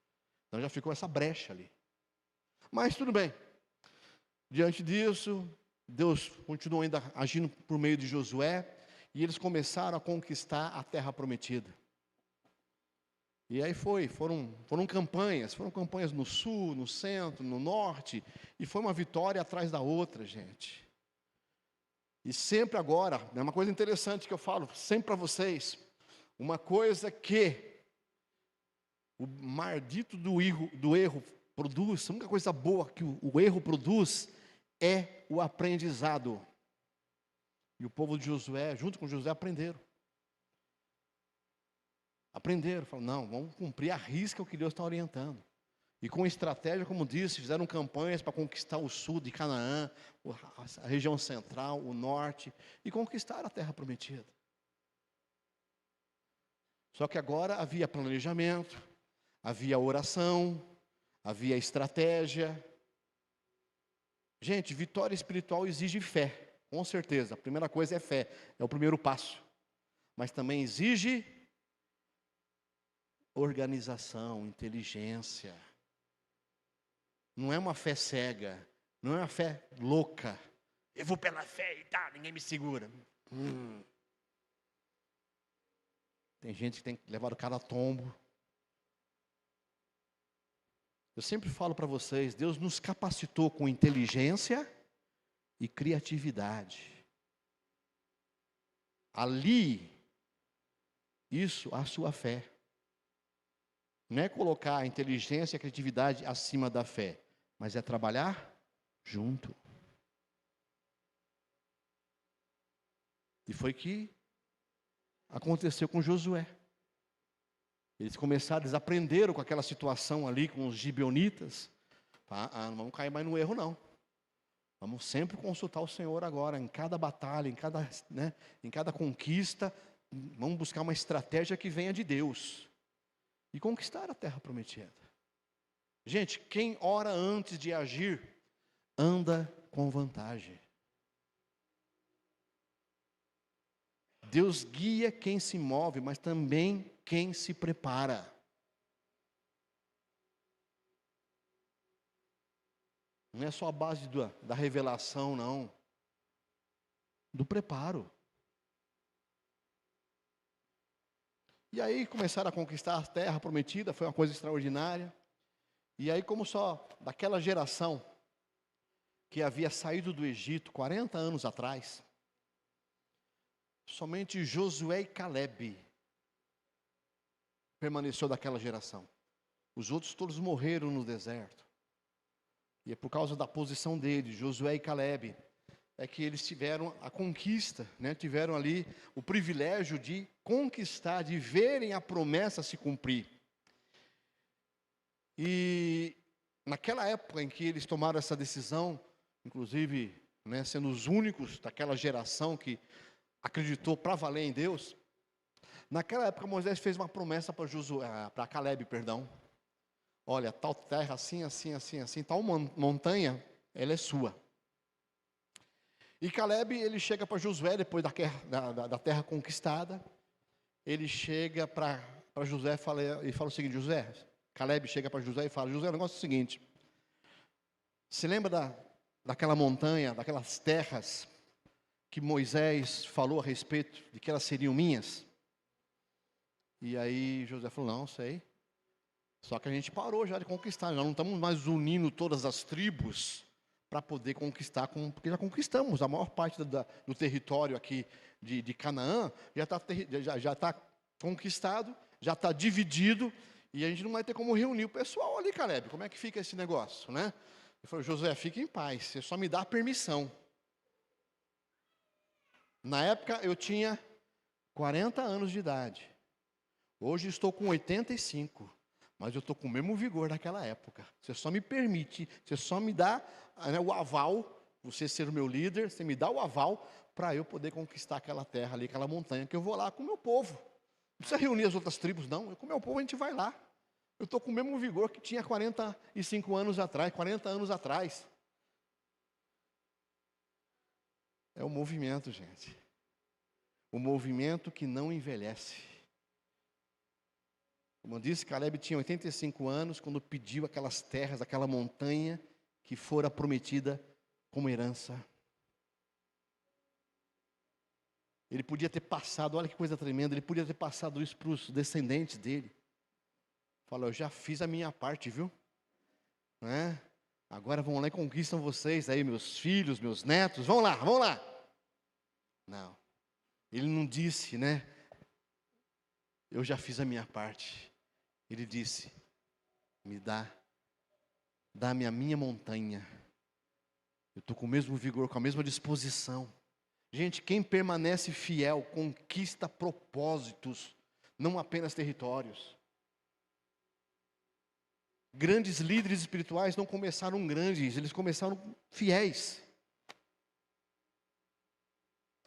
Então já ficou essa brecha ali. Mas tudo bem. Diante disso, Deus continuou ainda agindo por meio de Josué, e eles começaram a conquistar a terra prometida. E aí foram campanhas no sul, no centro, no norte, e foi uma vitória atrás da outra, gente. E sempre agora, é uma coisa interessante que eu falo sempre para vocês, uma coisa que o maldito do erro produz, a única coisa boa que o erro produz é o aprendizado. E o povo de Josué, junto com Josué, aprenderam, falaram: não, vamos cumprir à risca o que Deus está orientando. E com estratégia, como disse, fizeram campanhas para conquistar o sul de Canaã, a região central, o norte, e conquistaram a terra prometida. Só que agora havia planejamento, havia oração, havia estratégia. Gente, vitória espiritual exige fé, com certeza. A primeira coisa é fé, é o primeiro passo. Mas também exige organização, inteligência. Não é uma fé cega, não é uma fé louca. Eu vou pela fé e tá, ninguém me segura. Tem gente que tem que levar o cara a tombo. Eu sempre falo para vocês, Deus nos capacitou com inteligência e criatividade. Ali, isso à sua fé. Não é colocar a inteligência e a criatividade acima da fé, mas é trabalhar junto. E foi que aconteceu com Josué. Eles aprenderam com aquela situação ali com os gibeonitas. Não vamos cair mais no erro não. Vamos sempre consultar o Senhor agora, em cada batalha, em cada conquista. Vamos buscar uma estratégia que venha de Deus. E conquistar a terra prometida. Gente, quem ora antes de agir, anda com vantagem. Deus guia quem se move, mas também quem se prepara. Não é só a base da revelação, não. Do preparo. E aí começaram a conquistar a terra prometida, foi uma coisa extraordinária. E aí, como só daquela geração que havia saído do Egito 40 anos atrás, somente Josué e Calebe permaneceu daquela geração. Os outros todos morreram no deserto. E é por causa da posição deles, Josué e Calebe, é que eles tiveram a conquista, tiveram ali o privilégio de conquistar, de verem a promessa se cumprir. E naquela época em que eles tomaram essa decisão, inclusive sendo os únicos daquela geração que acreditou para valer em Deus, naquela época Moisés fez uma promessa para Calebe, olha, tal terra assim, assim, assim, assim, tal montanha, ela é sua. E Calebe, ele chega para Josué, depois da terra conquistada, ele chega para Josué e fala o seguinte, Calebe chega para Josué e fala, Josué, o negócio é o seguinte, se lembra daquela montanha, daquelas terras que Moisés falou a respeito de que elas seriam minhas? E aí Josué falou, não, sei. Só que a gente parou já de conquistar, nós não estamos mais unindo todas as tribos para poder conquistar, porque já conquistamos a maior parte do território aqui de Canaã, já está conquistado, já está dividido, e a gente não vai ter como reunir o pessoal ali, Calebe. Como é que fica esse negócio, Ele falou, Josué, fique em paz, você só me dá a permissão. Na época eu tinha 40 anos de idade, hoje estou com 85, mas eu estou com o mesmo vigor daquela época. Você só me permite, você só me dá o aval, você ser o meu líder, você me dá o aval para eu poder conquistar aquela terra ali, aquela montanha, que eu vou lá com o meu povo. Não precisa reunir as outras tribos, não. Com o meu povo a gente vai lá. Eu estou com o mesmo vigor que tinha 45 anos atrás, 40 anos atrás. É o movimento, gente. O movimento que não envelhece. Como eu disse, Calebe tinha 85 anos quando pediu aquelas terras, aquela montanha que fora prometida como herança. Ele podia ter passado, olha que coisa tremenda, ele podia ter passado isso para os descendentes dele. Falou, eu já fiz a minha parte, viu? Agora vão lá e conquistam vocês aí, meus filhos, meus netos, vão lá. Não, ele não disse, eu já fiz a minha parte. Ele disse, dá-me a minha montanha. Eu estou com o mesmo vigor, com a mesma disposição. Gente, quem permanece fiel conquista propósitos, não apenas territórios. Grandes líderes espirituais não começaram grandes, eles começaram fiéis.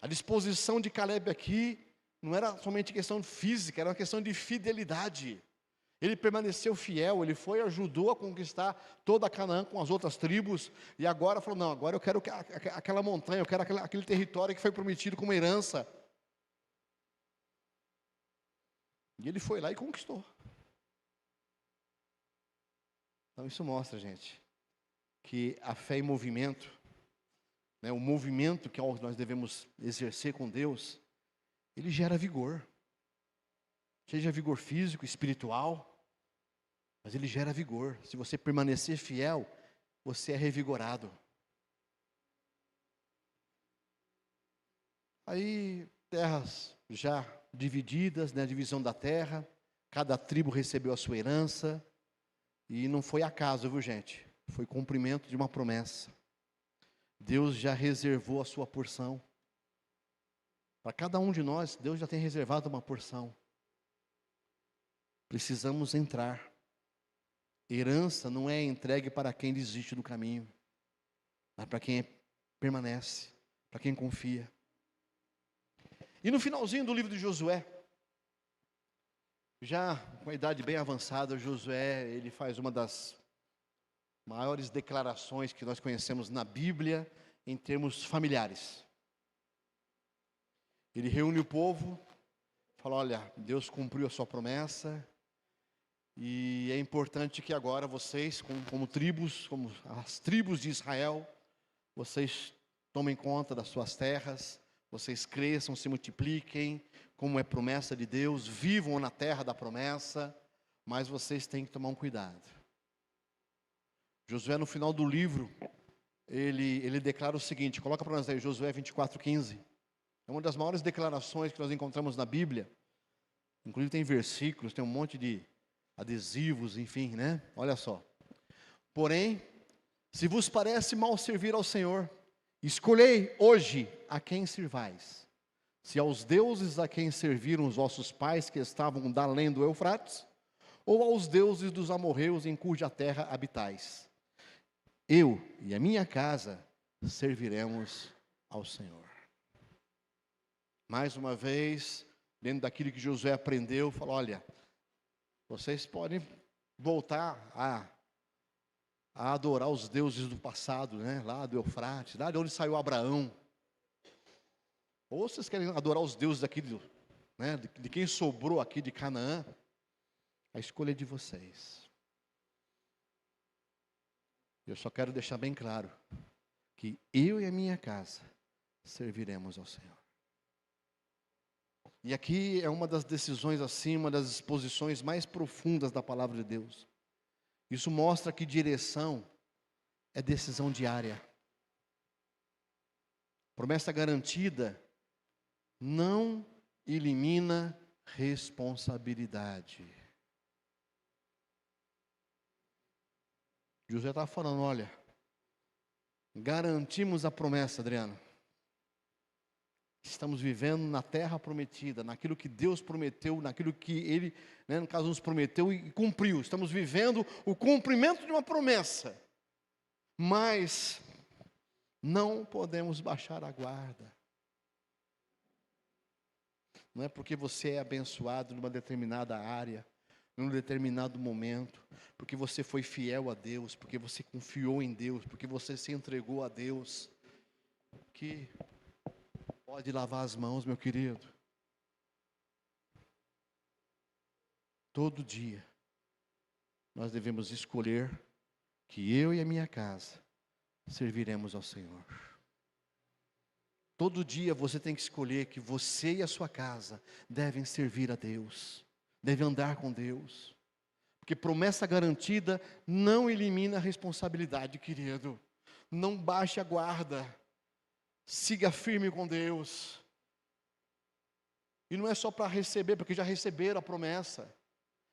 A disposição de Calebe aqui não era somente questão física, era uma questão de fidelidade. Ele permaneceu fiel, ele foi e ajudou a conquistar toda a Canaã com as outras tribos, e agora falou, não, agora eu quero aquela montanha, eu quero aquele território que foi prometido como herança. E ele foi lá e conquistou. Então isso mostra, gente, que a fé em movimento, o movimento que nós devemos exercer com Deus, ele gera vigor. Seja vigor físico, espiritual, mas ele gera vigor. Se você permanecer fiel, você é revigorado. Aí, terras já divididas, né, a divisão da terra, cada tribo recebeu a sua herança, e não foi acaso, viu gente? Foi cumprimento de uma promessa. Deus já reservou a sua porção. Para cada um de nós, Deus já tem reservado uma porção. Precisamos entrar. Herança não é entregue para quem desiste do caminho, mas para quem permanece, para quem confia. E no finalzinho do livro de Josué, já com a idade bem avançada, Josué, ele faz uma das maiores declarações que nós conhecemos na Bíblia em termos familiares. Ele reúne o povo, fala: olha, Deus cumpriu a sua promessa, e é importante que agora vocês, como tribos, como as tribos de Israel, vocês tomem conta das suas terras, vocês cresçam, se multipliquem, como é promessa de Deus, vivam na terra da promessa, mas vocês têm que tomar um cuidado. Josué, no final do livro, ele declara o seguinte, coloca para nós aí, Josué 24:15. É uma das maiores declarações que nós encontramos na Bíblia. Inclusive tem versículos, tem um monte de adesivos, enfim, né? Olha só. Porém, se vos parece mal servir ao Senhor, escolhei hoje a quem servais. Se aos deuses a quem serviram os vossos pais que estavam da além do Eufrates, ou aos deuses dos amorreus em cuja terra habitais. Eu e a minha casa serviremos ao Senhor. Mais uma vez, dentro daquilo que Josué aprendeu, falou: olha, vocês podem voltar a adorar os deuses do passado, né? Lá do Eufrates, lá de onde saiu Abraão. Ou vocês querem adorar os deuses daqui, né? De quem sobrou aqui de Canaã, a escolha é de vocês. Eu só quero deixar bem claro que eu e a minha casa serviremos ao Senhor. E aqui é uma das decisões assim, uma das exposições mais profundas da palavra de Deus. Isso mostra que direção é decisão diária. Promessa garantida não elimina responsabilidade. José estava falando: olha, garantimos a promessa, Adriano. Estamos vivendo na terra prometida, naquilo que Deus prometeu, naquilo que Ele, né, no caso, nos prometeu e cumpriu. Estamos vivendo o cumprimento de uma promessa. Mas não podemos baixar a guarda. Não é porque você é abençoado numa determinada área, num determinado momento, porque você foi fiel a Deus, porque você confiou em Deus, porque você se entregou a Deus, que pode lavar as mãos, meu querido. Todo dia nós devemos escolher que eu e a minha casa serviremos ao Senhor. Todo dia você tem que escolher que você e a sua casa devem servir a Deus, devem andar com Deus, porque promessa garantida não elimina a responsabilidade, querido. Não baixe a guarda, siga firme com Deus. E não é só para receber, porque já receberam a promessa.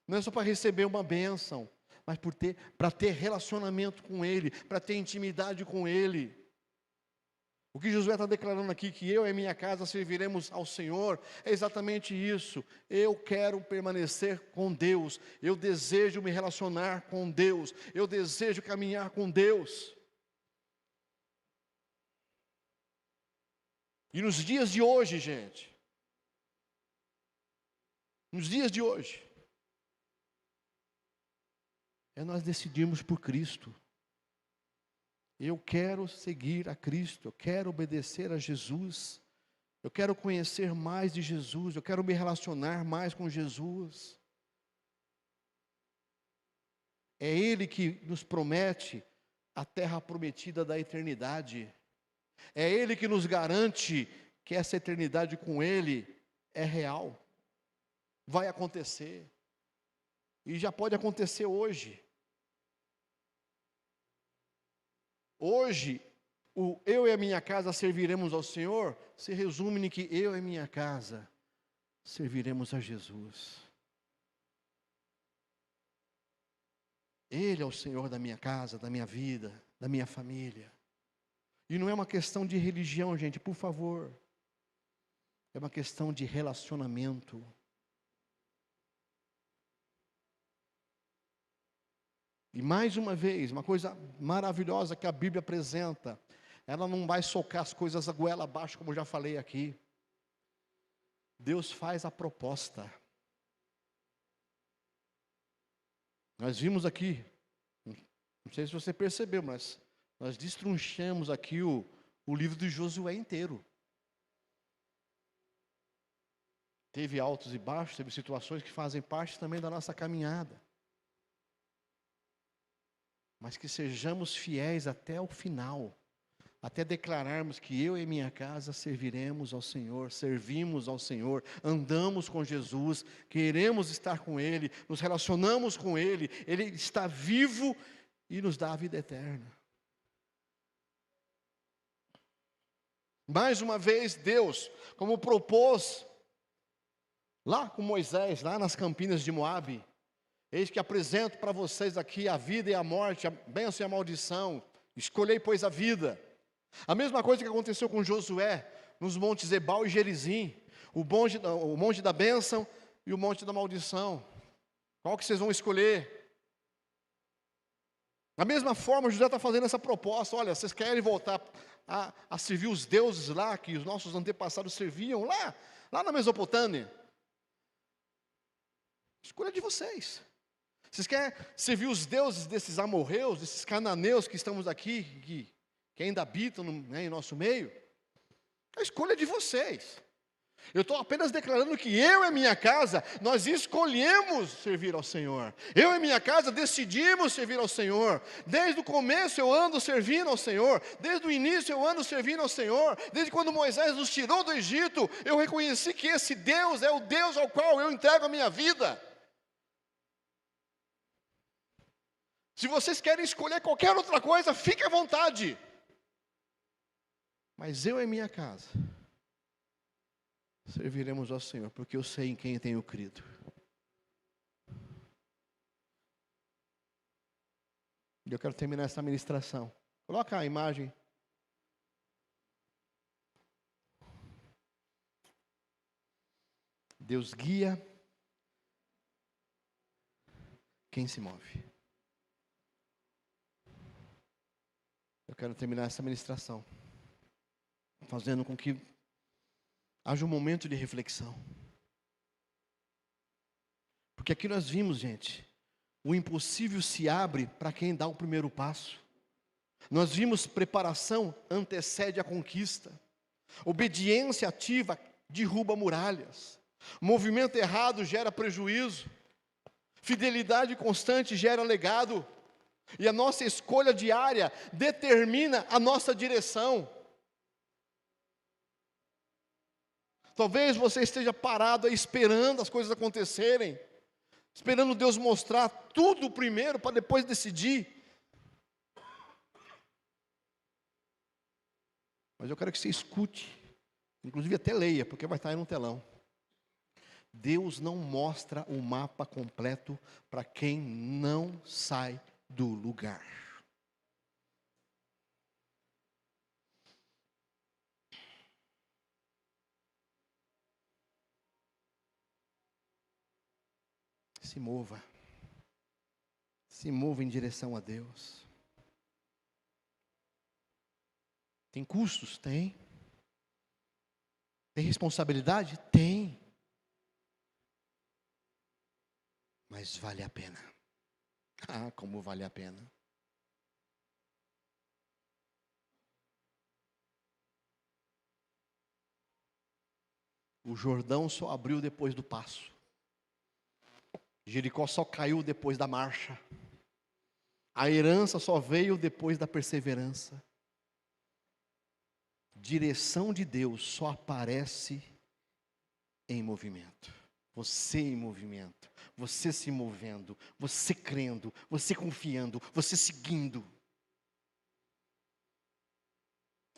Não é só para receber uma bênção, mas para ter relacionamento com Ele, para ter intimidade com Ele. O que Josué está declarando aqui, que eu e a minha casa serviremos ao Senhor, é exatamente isso. Eu quero permanecer com Deus, eu desejo me relacionar com Deus, eu desejo caminhar com Deus. E nos dias de hoje, gente, nos dias de hoje, é nós decidirmos por Cristo. Eu quero seguir a Cristo, eu quero obedecer a Jesus, eu quero conhecer mais de Jesus, eu quero me relacionar mais com Jesus. É Ele que nos promete a terra prometida da eternidade. É Ele que nos garante que essa eternidade com Ele é real, vai acontecer, e já pode acontecer hoje. Hoje, eu e a minha casa serviremos ao Senhor, se resume em que eu e a minha casa serviremos a Jesus. Ele é o Senhor da minha casa, da minha vida, da minha família. E não é uma questão de religião, gente, por favor. É uma questão de relacionamento. E mais uma vez, uma coisa maravilhosa que a Bíblia apresenta, ela não vai socar as coisas a goela abaixo, como eu já falei aqui. Deus faz a proposta. Nós vimos aqui, não sei se você percebeu, mas nós destrinchamos aqui o livro de Josué inteiro. Teve altos e baixos, teve situações que fazem parte também da nossa caminhada. Mas que sejamos fiéis até o final, até declararmos que eu e minha casa serviremos ao Senhor, servimos ao Senhor, andamos com Jesus, queremos estar com Ele, nos relacionamos com Ele, Ele está vivo e nos dá a vida eterna. Mais uma vez, Deus, como propôs lá com Moisés, lá nas campinas de Moabe, eis que apresento para vocês aqui a vida e a morte, a bênção e a maldição, escolhei, pois, a vida. A mesma coisa que aconteceu com Josué, nos montes Ebal e Gerizim, o monte da bênção e o monte da maldição. Qual que vocês vão escolher? Da mesma forma, José está fazendo essa proposta, olha, vocês querem voltar a servir os deuses lá, que os nossos antepassados serviam lá na Mesopotâmia? Escolha de vocês. Vocês querem servir os deuses desses amorreus, desses cananeus que estamos aqui, que ainda habitam em nosso meio? A escolha é de vocês. Eu estou apenas declarando que eu e minha casa, nós escolhemos servir ao Senhor. Eu e minha casa decidimos servir ao Senhor. Desde o começo eu ando servindo ao Senhor. Desde o início eu ando servindo ao Senhor. Desde quando Moisés nos tirou do Egito, eu reconheci que esse Deus é o Deus ao qual eu entrego a minha vida. Se vocês querem escolher qualquer outra coisa, fique à vontade. Mas eu e minha casa serviremos ao Senhor, porque eu sei em quem tenho crido. E eu quero terminar essa ministração. Coloca a imagem. Deus guia quem se move. Eu quero terminar essa ministração fazendo com que haja um momento de reflexão. Porque aqui nós vimos, gente, o impossível se abre para quem dá o primeiro passo. Nós vimos preparação antecede a conquista. Obediência ativa derruba muralhas. Movimento errado gera prejuízo. Fidelidade constante gera legado. E a nossa escolha diária determina a nossa direção. Talvez você esteja parado aí esperando as coisas acontecerem, esperando Deus mostrar tudo primeiro para depois decidir. Mas eu quero que você escute, inclusive até leia, porque vai estar aí no telão. Deus não mostra o mapa completo para quem não sai do lugar. Se mova. Se mova em direção a Deus. Tem custos? Tem. Tem responsabilidade? Tem. Mas vale a pena. Ah, como vale a pena. O Jordão só abriu depois do passo. Jericó só caiu depois da marcha. A herança só veio depois da perseverança. Direção de Deus só aparece em movimento. Você em movimento. Você se movendo. Você crendo. Você confiando. Você seguindo.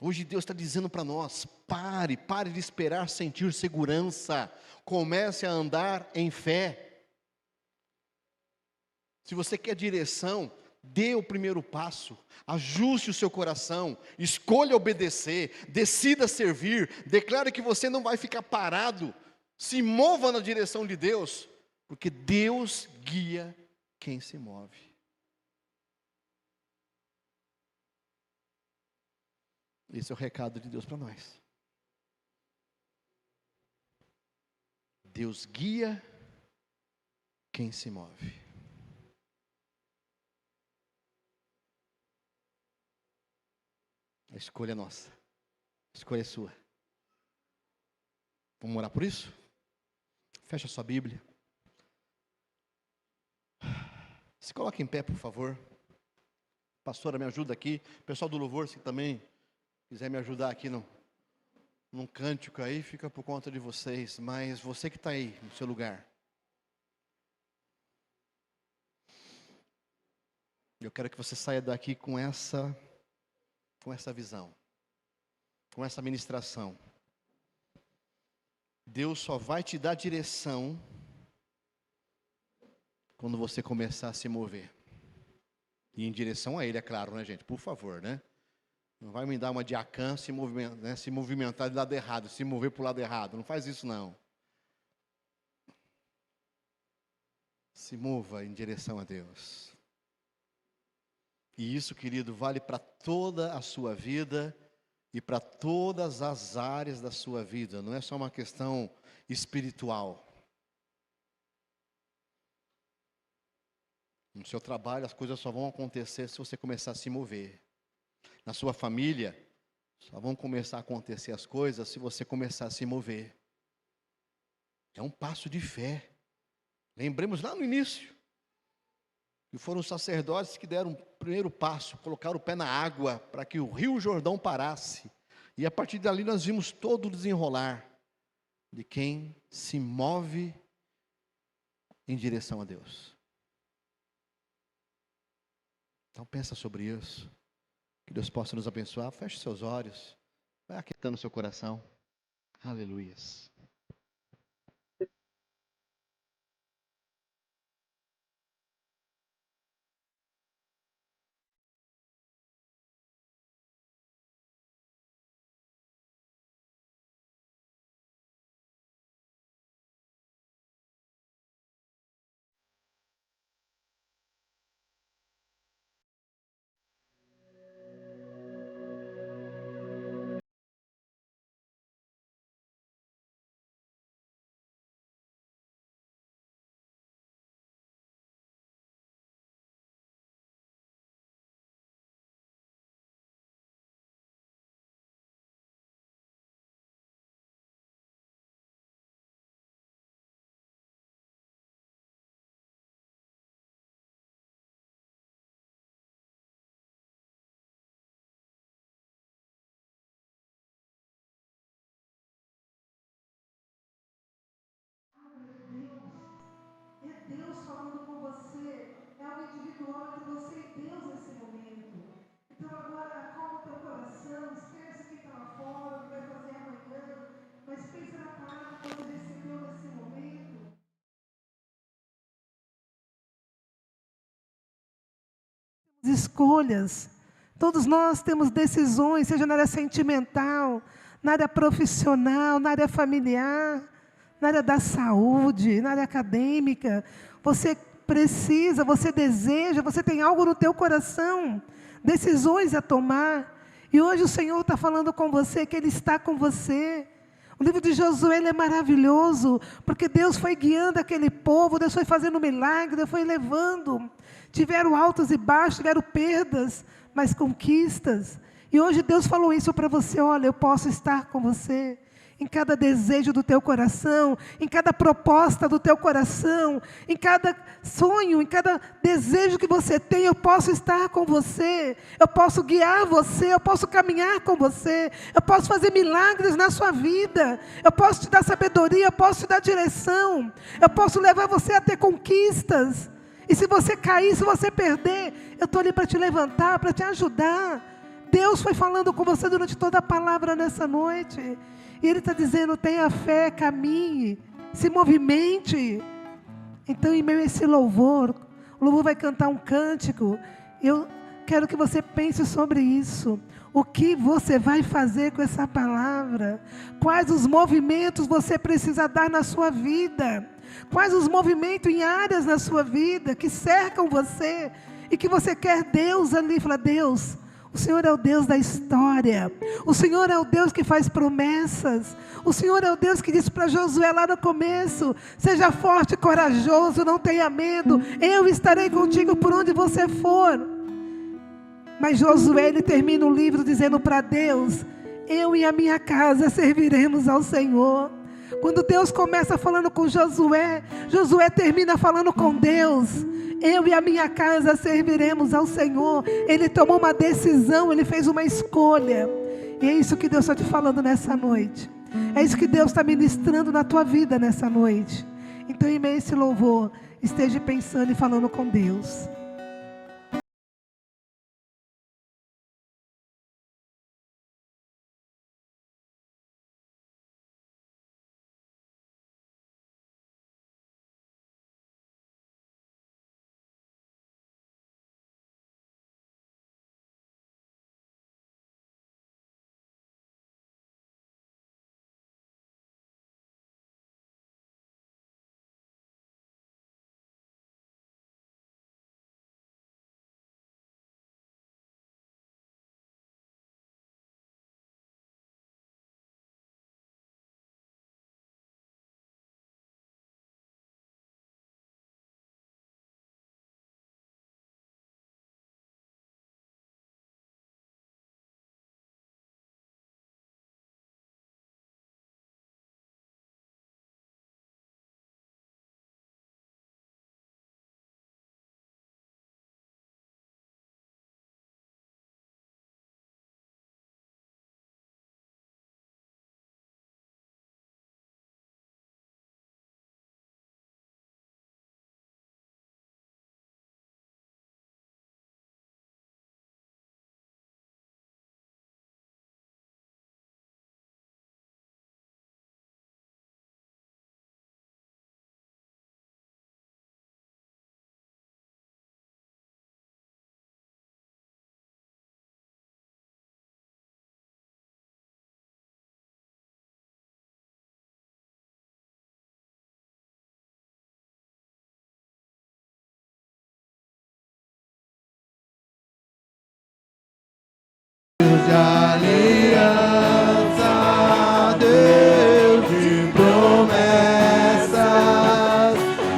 Hoje Deus está dizendo para nós, pare de esperar sentir segurança, comece a andar em fé. Se você quer direção, dê o primeiro passo, ajuste o seu coração, escolha obedecer, decida servir, declare que você não vai ficar parado, se mova na direção de Deus, porque Deus guia quem se move. Esse é o recado de Deus para nós. Deus guia quem se move. A escolha é nossa. A escolha é sua. Vamos orar por isso? Fecha a sua Bíblia. Se coloque em pé, por favor. Pastora, me ajuda aqui. Pessoal do louvor, se também quiser me ajudar aqui num cântico aí, fica por conta de vocês. Mas você que está aí no seu lugar, eu quero que você saia daqui com essa visão, com essa ministração. Deus só vai te dar direção quando você começar a se mover. E em direção a Ele, é claro, né, gente? Por favor, né? Não vai me dar uma diacã se movimentar do lado errado, se mover para o lado errado. Não faz isso, não. Se mova em direção a Deus. E isso, querido, vale para toda a sua vida e para todas as áreas da sua vida. Não é só uma questão espiritual. No seu trabalho, as coisas só vão acontecer se você começar a se mover. Na sua família, só vão começar a acontecer as coisas se você começar a se mover. É um passo de fé. Lembremos lá no início, que foram os sacerdotes que deram o primeiro passo, colocaram o pé na água para que o rio Jordão parasse. E a partir dali nós vimos todo o desenrolar de quem se move em direção a Deus. Então pensa sobre isso. Que Deus possa nos abençoar. Feche seus olhos. Vai aquietando seu coração. Aleluias. É Deus falando com você, é algo individual entre você e Deus nesse momento. Então agora acalma o teu coração, esquece quem está lá fora, o que vai fazer amanhã, mas pensa na palavra que você recebeu nesse momento. Escolhas, todos nós temos decisões, seja na área sentimental, na área profissional, na área familiar, na área da saúde, na área acadêmica. Você precisa, você deseja, você tem algo no teu coração, decisões a tomar. E hoje o Senhor está falando com você, que Ele está com você. O livro de Josué ele é maravilhoso, porque Deus foi guiando aquele povo, Deus foi fazendo milagre, Deus foi levando. Tiveram altos e baixos, tiveram perdas, mas conquistas. E hoje Deus falou isso para você, olha, eu posso estar com você. Em cada desejo do teu coração, em cada proposta do teu coração, em cada sonho, em cada desejo que você tem, eu posso estar com você, eu posso guiar você, eu posso caminhar com você, eu posso fazer milagres na sua vida, eu posso te dar sabedoria, eu posso te dar direção, eu posso levar você a ter conquistas. E se você cair, se você perder, eu estou ali para te levantar, para te ajudar. Deus foi falando com você durante toda a palavra nessa noite. E Ele está dizendo: tenha fé, caminhe, se movimente. Então, em meio a esse louvor, o louvor vai cantar um cântico. Eu quero que você pense sobre isso. O que você vai fazer com essa palavra? Quais os movimentos você precisa dar na sua vida? Quais os movimentos em áreas na sua vida que cercam você e que você quer Deus ali? Fala: Deus, o Senhor é o Deus da história. O Senhor é o Deus que faz promessas. O Senhor é o Deus que disse para Josué lá no começo: seja forte e corajoso, não tenha medo. Eu estarei contigo por onde você for. Mas Josué, ele termina o livro dizendo para Deus: eu e a minha casa serviremos ao Senhor. Quando Deus começa falando com Josué, Josué termina falando com Deus: eu e a minha casa serviremos ao Senhor. Ele tomou uma decisão, ele fez uma escolha. E é isso que Deus está te falando nessa noite. É isso que Deus está ministrando na tua vida nessa noite. Então, em meio a esse louvor, esteja pensando e falando com Deus. De aliança, Deus de promessas,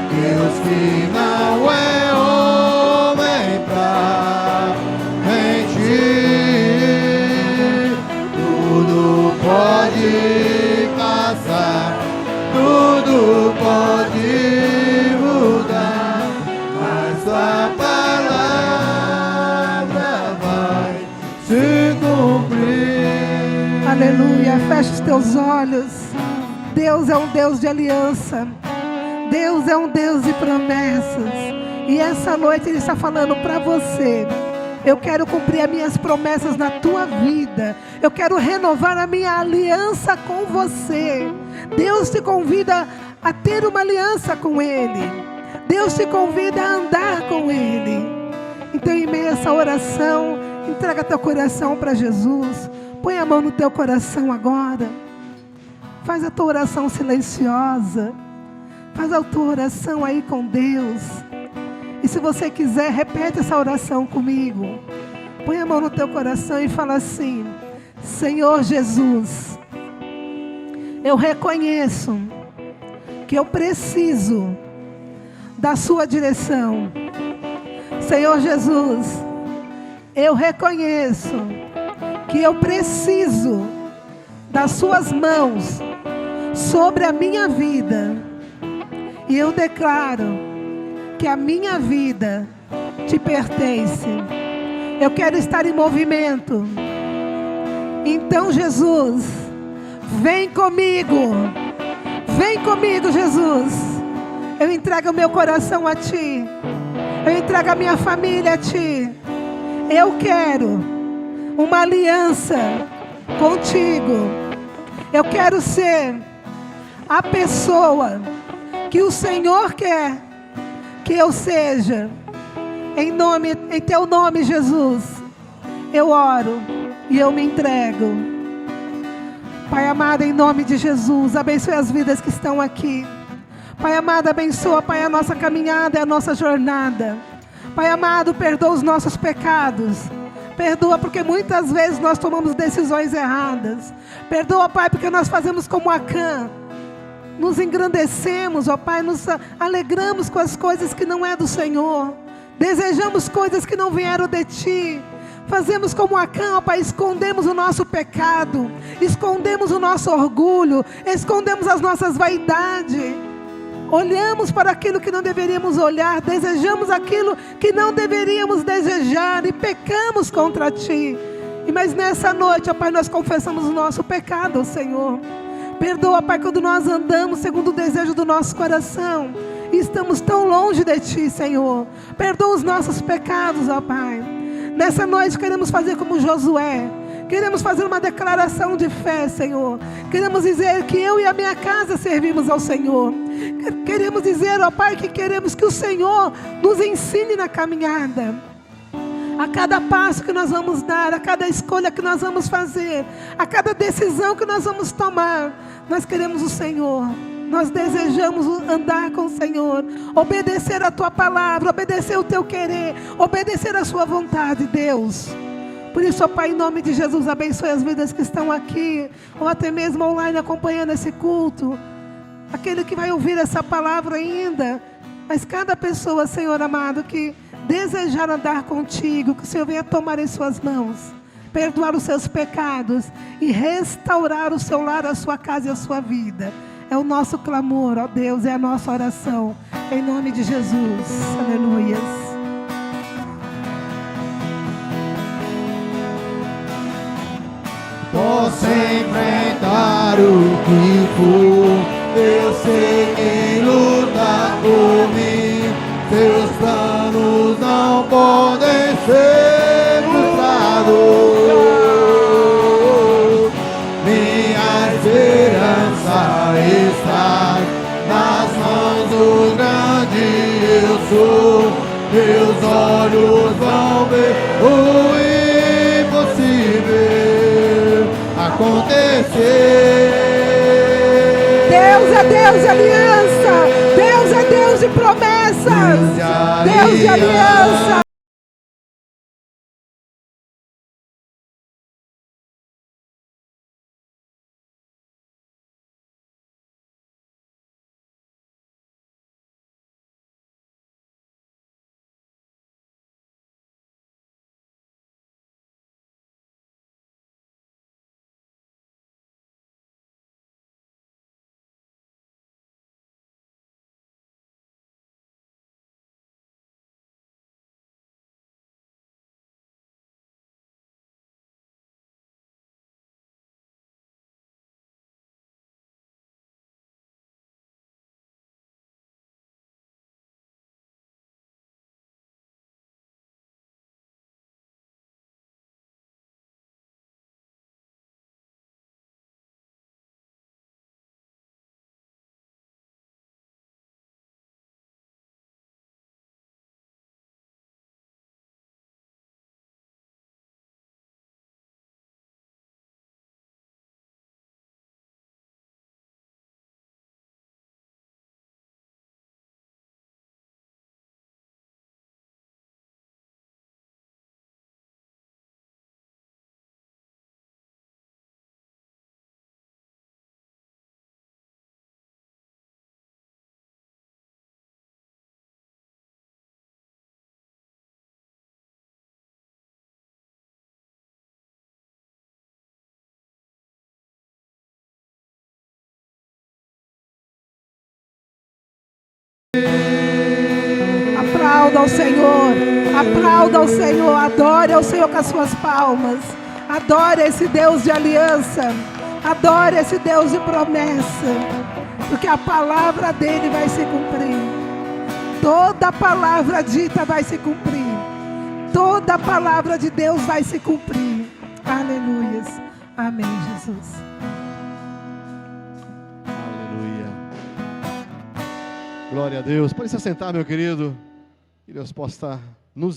Deus que não é homem pra mentir, tudo pode passar, tudo pode mudar, mas sua palavra vai se cumprir. Aleluia, fecha os teus olhos. Deus é um Deus de aliança. Deus é um Deus de promessas. E essa noite Ele está falando para você: eu quero cumprir as minhas promessas na tua vida. Eu quero renovar a minha aliança com você. Deus te convida a ter uma aliança com Ele. Deus te convida a andar com Ele. Então, em meio a essa oração, entrega teu coração para Jesus. Põe a mão no teu coração agora. Faz a tua oração silenciosa. Faz a tua oração aí com Deus. E se você quiser, repete essa oração comigo. Põe a mão no teu coração e fala assim: Senhor Jesus, eu reconheço que eu preciso da sua direção. Senhor Jesus, eu reconheço que eu preciso das suas mãos sobre a minha vida. E eu declaro que a minha vida te pertence. Eu quero estar em movimento. Então, Jesus, vem comigo. Vem comigo, Jesus. Eu entrego o meu coração a Ti. Eu entrego a minha família a Ti. Eu quero uma aliança contigo. Eu quero ser a pessoa que o Senhor quer que eu seja. Em teu nome, Jesus, eu oro e eu me entrego. Pai amado, em nome de Jesus, abençoe as vidas que estão aqui. Pai amado, abençoa, Pai, a nossa caminhada e a nossa jornada. Pai amado, perdoa os nossos pecados. Perdoa porque muitas vezes nós tomamos decisões erradas. Perdoa, Pai, porque nós fazemos como Acã. Nos engrandecemos, ó Pai, nos alegramos com as coisas que não é do Senhor. Desejamos coisas que não vieram de Ti. Fazemos como Acã, ó Pai, escondemos o nosso pecado, escondemos o nosso orgulho, escondemos as nossas vaidades. Olhamos para aquilo que não deveríamos olhar, desejamos aquilo que não deveríamos desejar e pecamos contra Ti. Mas nessa noite, ó Pai, nós confessamos o nosso pecado ao Senhor. Perdoa, Pai, quando nós andamos segundo o desejo do nosso coração e estamos tão longe de Ti, Senhor. Perdoa os nossos pecados, ó Pai. Nessa noite queremos fazer como Josué. Queremos fazer uma declaração de fé, Senhor. Queremos dizer que eu e a minha casa servimos ao Senhor. Queremos dizer, ó Pai, que queremos que o Senhor nos ensine na caminhada. A cada passo que nós vamos dar, a cada escolha que nós vamos fazer, a cada decisão que nós vamos tomar, nós queremos o Senhor. Nós desejamos andar com o Senhor, obedecer a Tua palavra, obedecer o Teu querer, obedecer a Sua vontade, Deus. Por isso, ó Pai, em nome de Jesus, abençoe as vidas que estão aqui, ou até mesmo online acompanhando esse culto. Aquele que vai ouvir essa palavra ainda, mas cada pessoa, Senhor amado, que desejar andar contigo, que o Senhor venha tomar em suas mãos, perdoar os seus pecados e restaurar o seu lar, a sua casa e a sua vida. É o nosso clamor, ó Deus, é a nossa oração, em nome de Jesus. Aleluias. Posso enfrentar o que for, eu sei quem luta por mim. Seus planos não podem ser frustrados. Minha esperança está nas mãos do grande eu sou. Meus olhos vão ver o impossível acontecer. Deus é Deus de aliança. Deus é Deus de promessas. Deus de aliança. Aplauda ao Senhor, aplauda ao Senhor, adore ao Senhor com as suas palmas, adore esse Deus de aliança, adore esse Deus de promessa, porque a palavra dele vai se cumprir, toda palavra dita vai se cumprir, toda palavra de Deus vai se cumprir. Aleluias. Amém, Jesus. Aleluia. Glória a Deus. Pode se assentar, meu querido. Que Deus possa nos